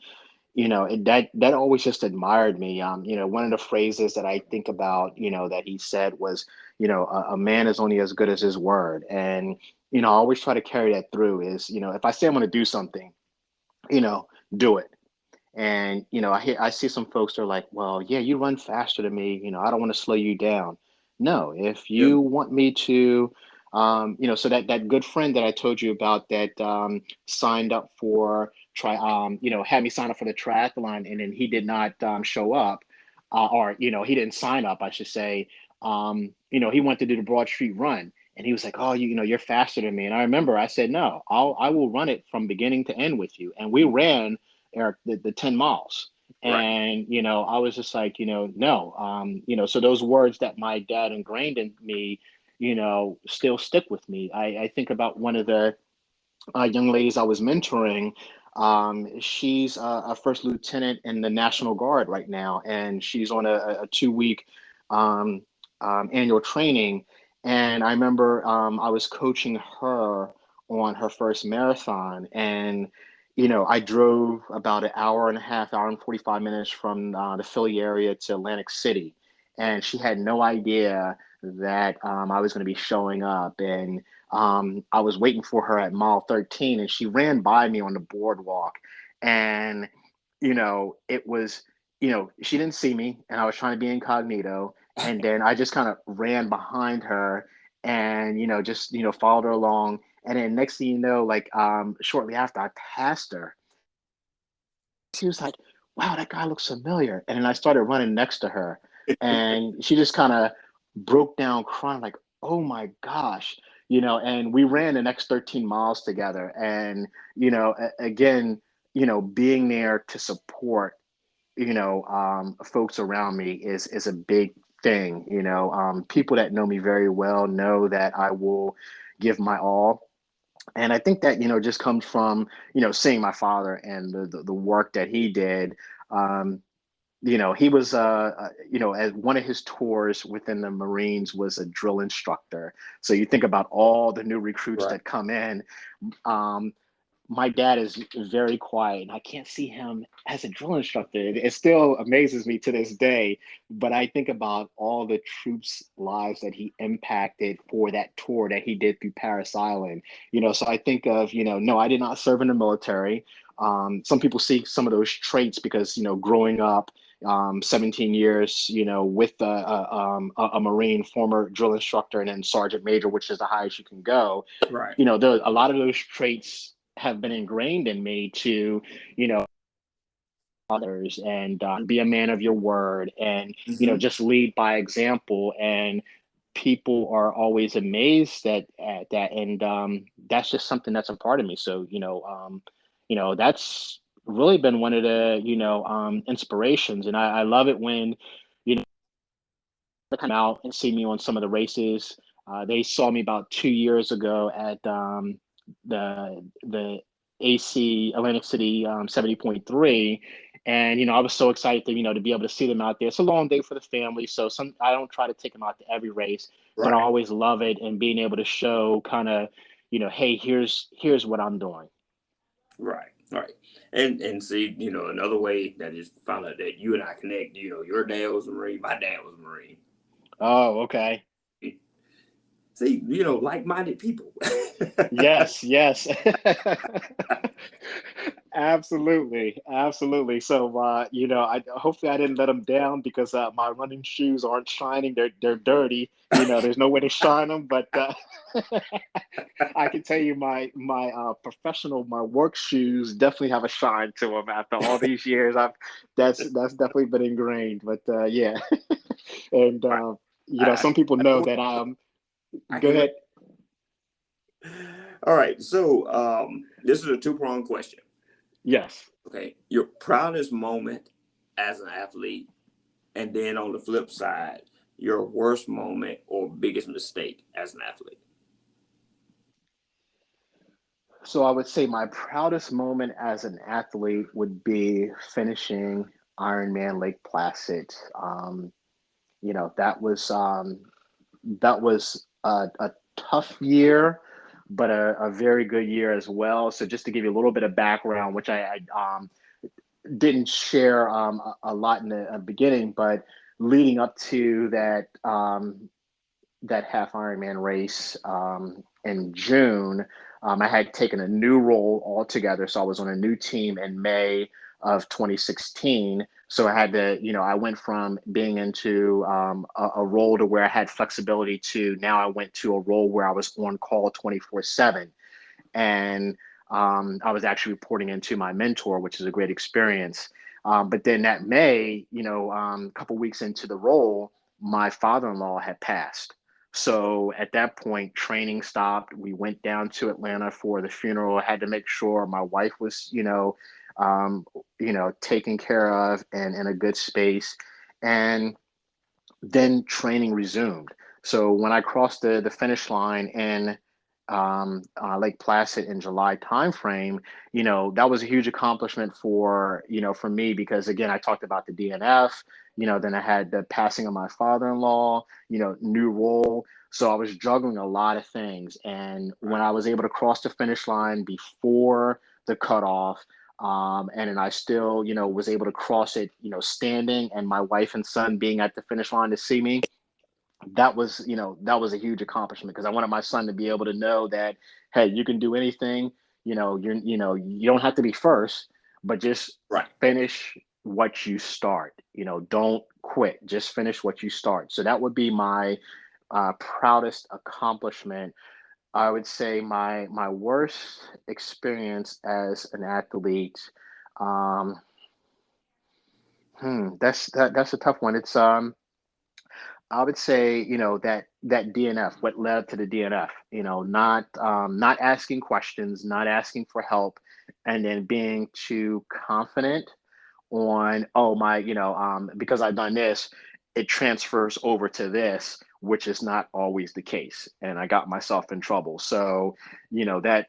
that always just admired me. One of the phrases that I think about, that he said was, a man is only as good as his word. And I always try to carry that through. Is if I say I'm going to do something, do it. And I see some folks that are like, well, yeah, you run faster than me. I don't want to slow you down. No, if Yep. you want me to, so that good friend that I told you about that signed up for had me sign up for the triathlon, and then he did not show up, or he didn't sign up, I should say. He wanted to do the Broad Street Run, and he was like, "Oh, you're faster than me." And I remember I said, "No, I will run it from beginning to end with you." And we ran, Eric, the 10 miles. Right. And, I was just like, no, so those words that my dad ingrained in me, still stick with me. I think about one of the young ladies I was mentoring. She's a first lieutenant in the National Guard right now, and she's on a 2 week um, annual training. And I remember I was coaching her on her first marathon, and I drove about an hour and a half, hour and 45 minutes from the Philly area to Atlantic City, and she had no idea that I was going to be showing up. And I was waiting for her at mile 13, and she ran by me on the boardwalk. And, it was, she didn't see me, and I was trying to be incognito. And then I just kind of ran behind her and, just, followed her along. And then next thing you know, like shortly after, I passed her. She was like, wow, that guy looks familiar. And then I started running next to her, and she just kind of broke down crying, like, oh my gosh, and we ran the next 13 miles together. And, again, being there to support, folks around me is a big thing. People that know me very well know that I will give my all. And I think that just comes from seeing my father and the work that he did. um he was as one of his tours within the Marines was a drill instructor. So you think about all the new recruits Right. that come in. um my dad is very quiet, and I can't see him as a drill instructor. It still amazes me to this day. But I think about all the troops' lives that he impacted for that tour that he did through Paris Island. So I think of, no, I did not serve in the military. Some people see some of those traits because, growing up 17 years, with a Marine, former drill instructor, and then sergeant major, which is the highest you can go. Right. A lot of those traits have been ingrained in me to, others, and be a man of your word, and Hmm. just lead by example. And people are always amazed at that, and that's just something that's a part of me. So that's really been one of the, inspirations. And I love it when, they come out and see me on some of the races. They saw me about 2 years ago at the AC Atlantic City 70.3. And, I was so excited to, to be able to see them out there. It's a long day for the family. So I don't try to take them out to every race, but I Right. always love it and being able to show kind of, hey, here's what I'm doing. Right. Right. And see, another way that is found out that you and I connect, your dad was a Marine, my dad was a Marine. Oh, okay. See, like-minded people. Yes, yes. Absolutely, absolutely. So, I hopefully I didn't let them down because my running shoes aren't shining. They're dirty. There's no way to shine them. But I can tell you my professional my work shoes definitely have a shine to them after all these years. That's definitely been ingrained. But yeah, and Right. I, some people I, know know that. I Go can. ahead. All right. So this is a two-pronged question. Yes. Okay. Your proudest moment as an athlete, and then on the flip side, your worst moment or biggest mistake as an athlete. So I would say my proudest moment as an athlete would be finishing Ironman Lake Placid. That was a tough year, but a very good year as well. So just to give you a little bit of background, which I didn't share a lot in the beginning, but leading up to that half Ironman race in June, I had taken a new role altogether. So I was on a new team in May of 2016. So I had to, I went from being into a role to where I had flexibility to now I went to a role where I was on call 24/7. And I was actually reporting into my mentor, which is a great experience. But then that May, a couple weeks into the role, my father-in-law had passed. So at that point, training stopped. We went down to Atlanta for the funeral. I had to make sure my wife was, taken care of and in a good space. And then training resumed. So when I crossed the finish line in Lake Placid in July timeframe, that was a huge accomplishment for me because again, I talked about the DNF, then I had the passing of my father-in-law, new role. So I was juggling a lot of things. And when Right. I was able to cross the finish line before the cutoff, and then I still, was able to cross it, standing, and my wife and son being at the finish line to see me. That was a huge accomplishment because I wanted my son to be able to know that, hey, you can do anything. You don't have to be first, but just Right. finish what you start. Don't quit. Just finish what you start. So that would be my proudest accomplishment. I would say my worst experience as an athlete. Um, that's a tough one. It's I would say that DNF, what led to the DNF. Not asking questions, not asking for help, and then being too confident on because I've done this, it transfers over to this, which is not always the case, and I got myself in trouble. So that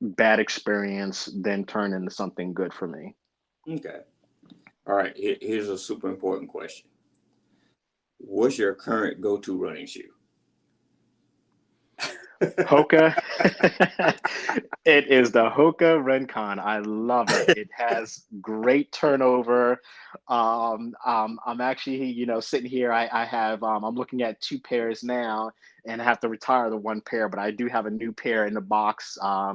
bad experience then turned into something good for me. Okay. All right. Here's a super important question. What's your current go-to running shoe? Hoka. It is the Hoka Rencon. I love it. It has great turnover. I'm actually, sitting here. I have. I'm looking at two pairs now, and I have to retire the one pair, but I do have a new pair in the box. I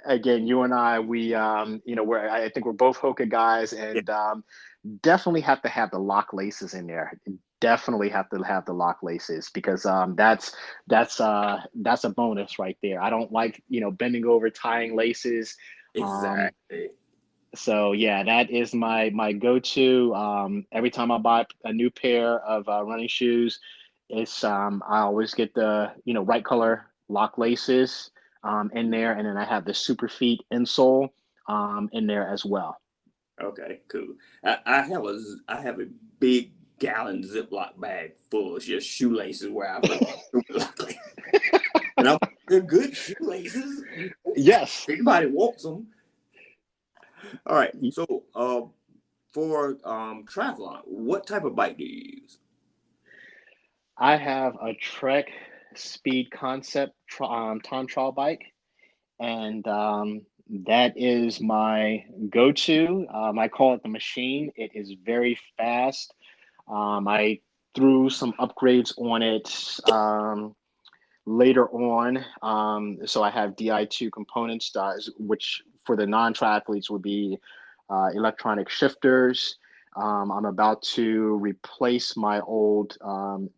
again, you and I, I think we're both Hoka guys, Yeah. and definitely have to have the lock laces in there. Definitely have to have the lock laces because that's a bonus right there. I don't like bending over tying laces. Um, Exactly. so yeah, that is my go-to. Every time I buy a new pair of running shoes, it's I always get the right color lock laces in there, and then I have the super feet insole in there as well. Okay, cool. I have a big gallon Ziploc bag full of just shoelaces where I put and they're good shoelaces. Yes. Everybody wants them. All right. So for triathlon, what type of bike do you use? I have a Trek Speed Concept time trial bike, and that is my go-to. I call it the machine. It is very fast. I threw some upgrades on it later on. So I have Di2 components, which for the non-triathletes would be electronic shifters. I'm about to replace my old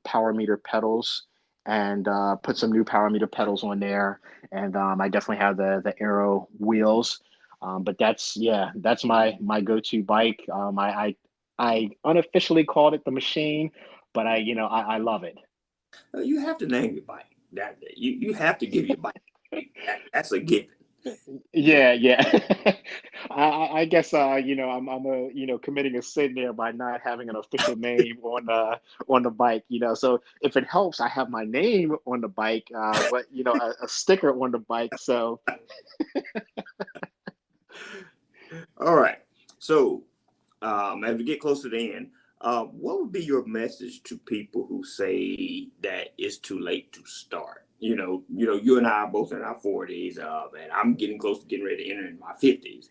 power meter pedals and put some new power meter pedals on there. And I definitely have the Aero wheels. But that's my go-to bike. I unofficially called it the machine, but I love it. You have to name your bike. That you have to give your bike. That's a given. Yeah, yeah. I guess I'm a committing a sin there by not having an official name on the bike. So if it helps, I have my name on the bike, but a sticker on the bike. So All right. So as we get close to the end, what would be your message to people who say that it's too late to start? You and I are both in our 40s, and I'm getting close to getting ready to enter in my 50s.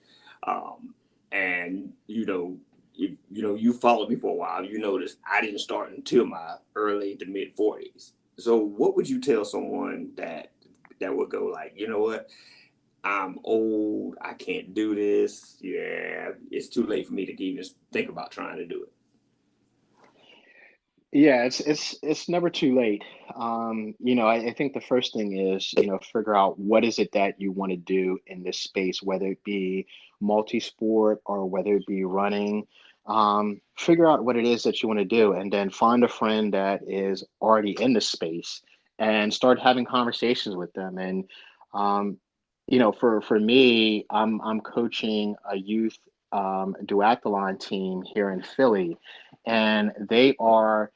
And you followed me for a while. You noticed I didn't start until my early to mid 40s. So what would you tell someone that would go like, you know what? I'm old. I can't do this. Yeah, it's too late for me to even think about trying to do it. yeah, it's never too late. I think the first thing is, figure out what is it that you want to do in this space, whether it be multi-sport or whether it be running. Figure out what it is that you want to do, and then find a friend that is already in the space and start having conversations with them. And um, for me, I'm coaching a youth duathlon team here in Philly, and they are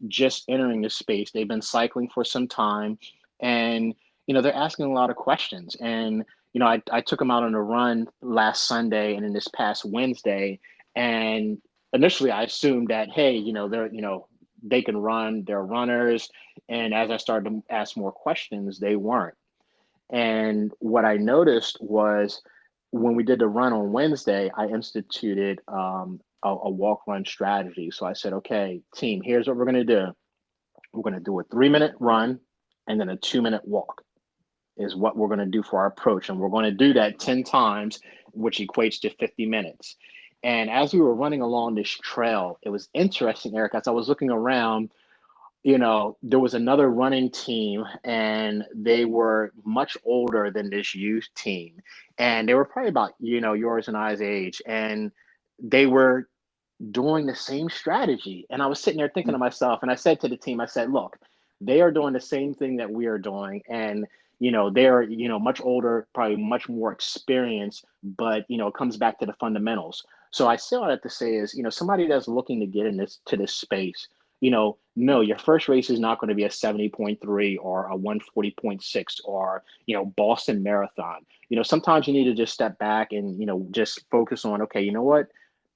just entering this space. They've been cycling for some time, and they're asking a lot of questions. And I took them out on a run last Sunday and then this past Wednesday, and initially I assumed that, hey, they can run, they're runners. And as I started to ask more questions, they weren't. And what I noticed was when we did the run on Wednesday, I instituted a walk run strategy. So I said, okay, team, here's what we're going to do. We're going to do a 3-minute run and then a 2-minute walk is what we're going to do for our approach. And we're going to do that 10 times, which equates to 50 minutes. And as we were running along this trail, it was interesting, Eric, as I was looking around, there was another running team and they were much older than this youth team. And they were probably about, yours and I's age. And they were doing the same strategy. And I was sitting there thinking to myself, and I said to the team, I said, look, they are doing the same thing that we are doing. And, they're, much older, probably much more experienced, but, it comes back to the fundamentals. So I say all that to say is, somebody that's looking to get to this space, no, your first race is not going to be a 70.3 or a 140.6 or, Boston Marathon. Sometimes you need to just step back and, just focus on, okay, you know what?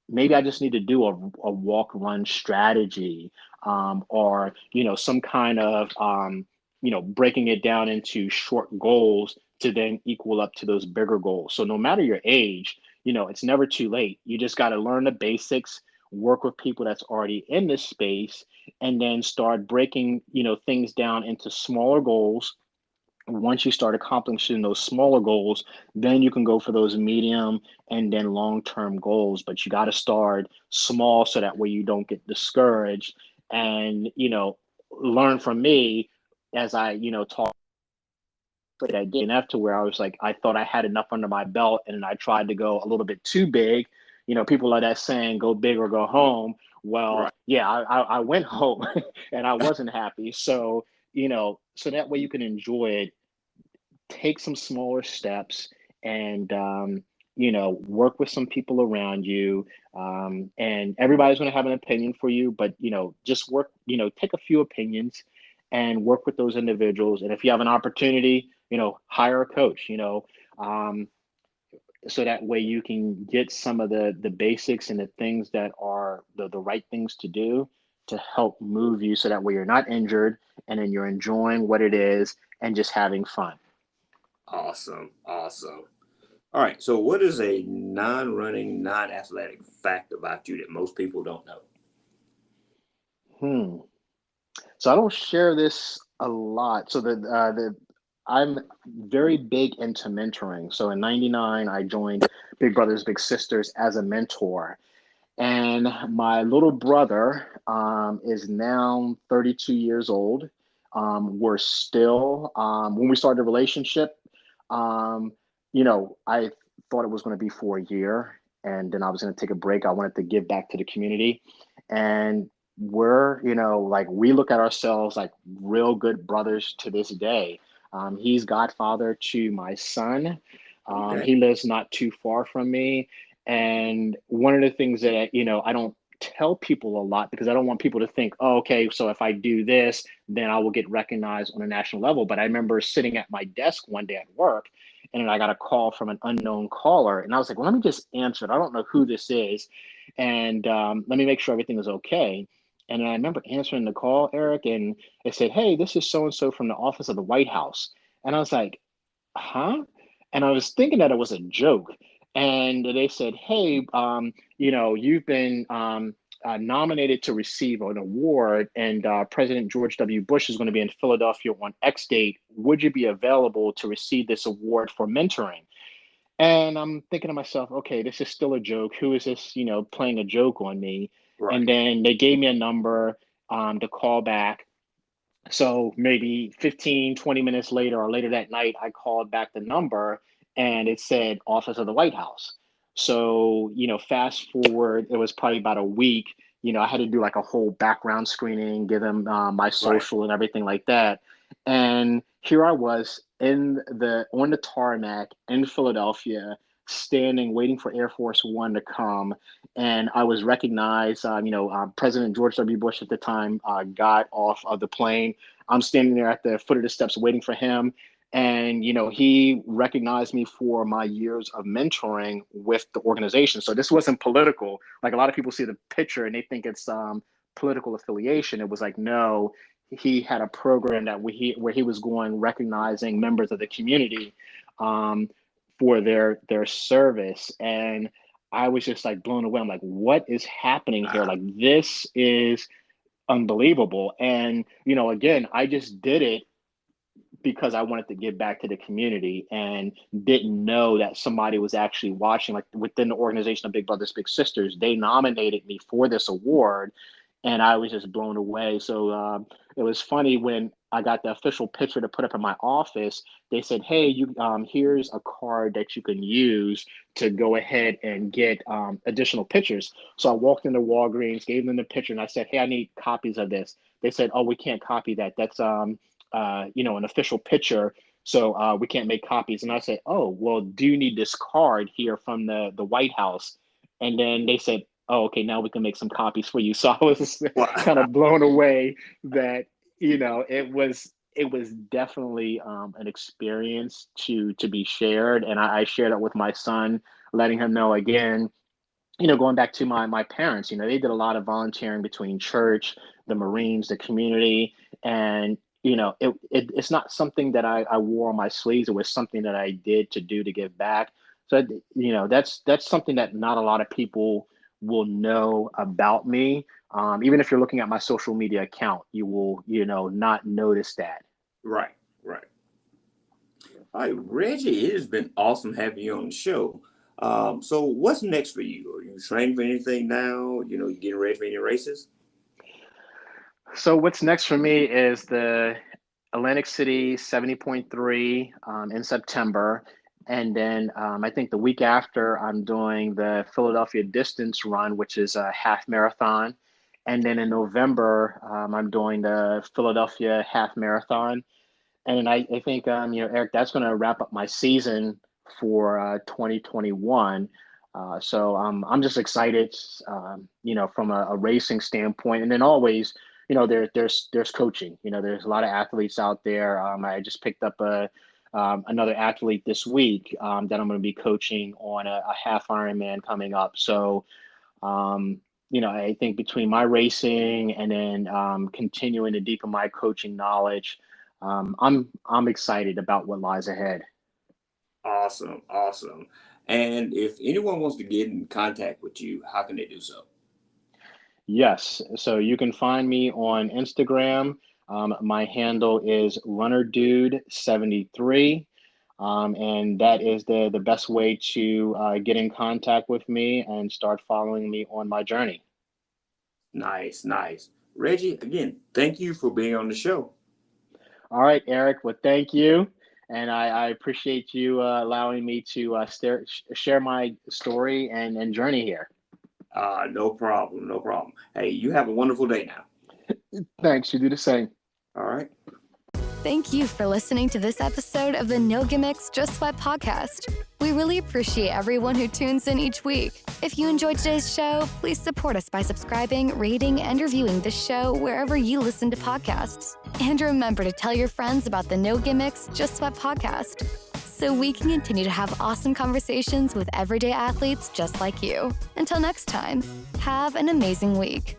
Maybe I just need to do a walk run strategy, or, some kind of, breaking it down into short goals to then equal up to those bigger goals. So no matter your age, it's never too late. You just got to learn the basics, work with people that's already in this space, and then start breaking, things down into smaller goals. Once you start accomplishing those smaller goals, then you can go for those medium and then long-term goals. But you got to start small so that way you don't get discouraged. And learn from me as I talk that enough to where I was like, I thought I had enough under my belt, and I tried to go a little bit too big. People are that saying, go big or go home. Well, Right. yeah, I went home and I wasn't happy. So so that way you can enjoy it, take some smaller steps, and work with some people around you, and everybody's going to have an opinion for you, but just work, take a few opinions and work with those individuals. And if you have an opportunity, hire a coach, um, so that way you can get some of the basics and the things that are the right things to do to help move you, so that way you're not injured and then you're enjoying what it is and just having fun. Awesome. Awesome. All right. So what is a non-running, non-athletic fact about you that most people don't know? Hmm. So I don't share this a lot. So the I'm very big into mentoring. So in '99, I joined Big Brothers Big Sisters as a mentor, and my little brother is now 32 years old. We're still when we started a relationship. Um, I thought it was going to be for a year, and then I was going to take a break. I wanted to give back to the community, and we're, like, we look at ourselves like real good brothers to this day. He's godfather to my son. Okay. He lives not too far from me. And one of the things that, I don't tell people a lot, because I don't want people to think, oh, okay, so if I do this, then I will get recognized on a national level. But I remember sitting at my desk one day at work, and then I got a call from an unknown caller. And I was like, well, let me just answer it. I don't know who this is. And let me make sure everything is okay. And I remember answering the call, Eric, and it said, hey, this is so and so from the office of the White House. And I was like, huh? And I was thinking that it was a joke. And they said, hey, you've been nominated to receive an award, and President George W. Bush is going to be in Philadelphia on X date. Would you be available to receive this award for mentoring? And I'm thinking to myself, okay, this is still a joke. Who is this, playing a joke on me? And Right. then they gave me a number to call back. So maybe 15, 20 minutes later, or later that night, I called back the number, and it said Office of the White House. So, fast forward, it was probably about a week. I had to do like a whole background screening, give them my Right. social and everything like that. And here I was on the tarmac in Philadelphia, standing, waiting for Air Force One to come. And I was recognized. President George W. Bush at the time got off of the plane. I'm standing there at the foot of the steps waiting for him. And, he recognized me for my years of mentoring with the organization. So this wasn't political. Like, a lot of people see the picture and they think it's political affiliation. It was like, no, he had a program where he was going, recognizing members of the community um, for their service. And I was just like blown away. I'm like, what is happening here? Wow. Like, this is unbelievable. And, again, I just did it because I wanted to give back to the community, and didn't know that somebody was actually watching. Like, within the organization of Big Brothers Big Sisters, they nominated me for this award, and I was just blown away. So it was funny when I got the official picture to put up in my office. They said, hey, you here's a card that you can use to go ahead and get additional pictures. So I walked into Walgreens, gave them the picture, and I said, hey, I need copies of this. They said, oh, we can't copy that. That's an official picture, so we can't make copies. And I said, oh, well, do you need this card here from the White House? And then they said, oh, okay, now we can make some copies for you. So I was kind Wow. of blown away that, it was definitely an experience to be shared. And I shared it with my son, letting him know again, going back to my parents, they did a lot of volunteering between church, the Marines, the community. And, it's not something that I wore on my sleeves. It was something that I did to give back. So, that's something that not a lot of people will know about me. Even if you're looking at my social media account, you will, not notice that. Right. Right. All right, Reggie, it has been awesome having you on the show. So what's next for you? Are you training for anything now? You getting ready for any races? So what's next for me is the Atlantic City 70.3 in September. And then I think the week after, I'm doing the Philadelphia Distance Run, which is a half marathon. And then in November, I'm doing the Philadelphia Half Marathon. And then I think, Eric, that's going to wrap up my season for 2021. So I'm just excited, from a racing standpoint, and then always, there's coaching. There's a lot of athletes out there. I just picked up another athlete this week that I'm going to be coaching on a half Ironman coming up. So, I think between my racing and then continuing to deepen my coaching knowledge, I'm excited about what lies ahead. Awesome, awesome. And if anyone wants to get in contact with you, how can they do so? Yes. So you can find me on Instagram. My handle is runnerdude73. And that is the best way to get in contact with me and start following me on my journey. Nice, nice. Reggie, again, thank you for being on the show. All right, Eric. Well, thank you. And I appreciate you allowing me to share my story and journey here. No problem, no problem. Hey, you have a wonderful day now. Thanks. You do the same. All right. Thank you for listening to this episode of the No Gimmicks, Just Sweat podcast. We really appreciate everyone who tunes in each week. If you enjoyed today's show, please support us by subscribing, rating, and reviewing the show wherever you listen to podcasts. And remember to tell your friends about the No Gimmicks, Just Sweat podcast, so we can continue to have awesome conversations with everyday athletes just like you. Until next time, have an amazing week.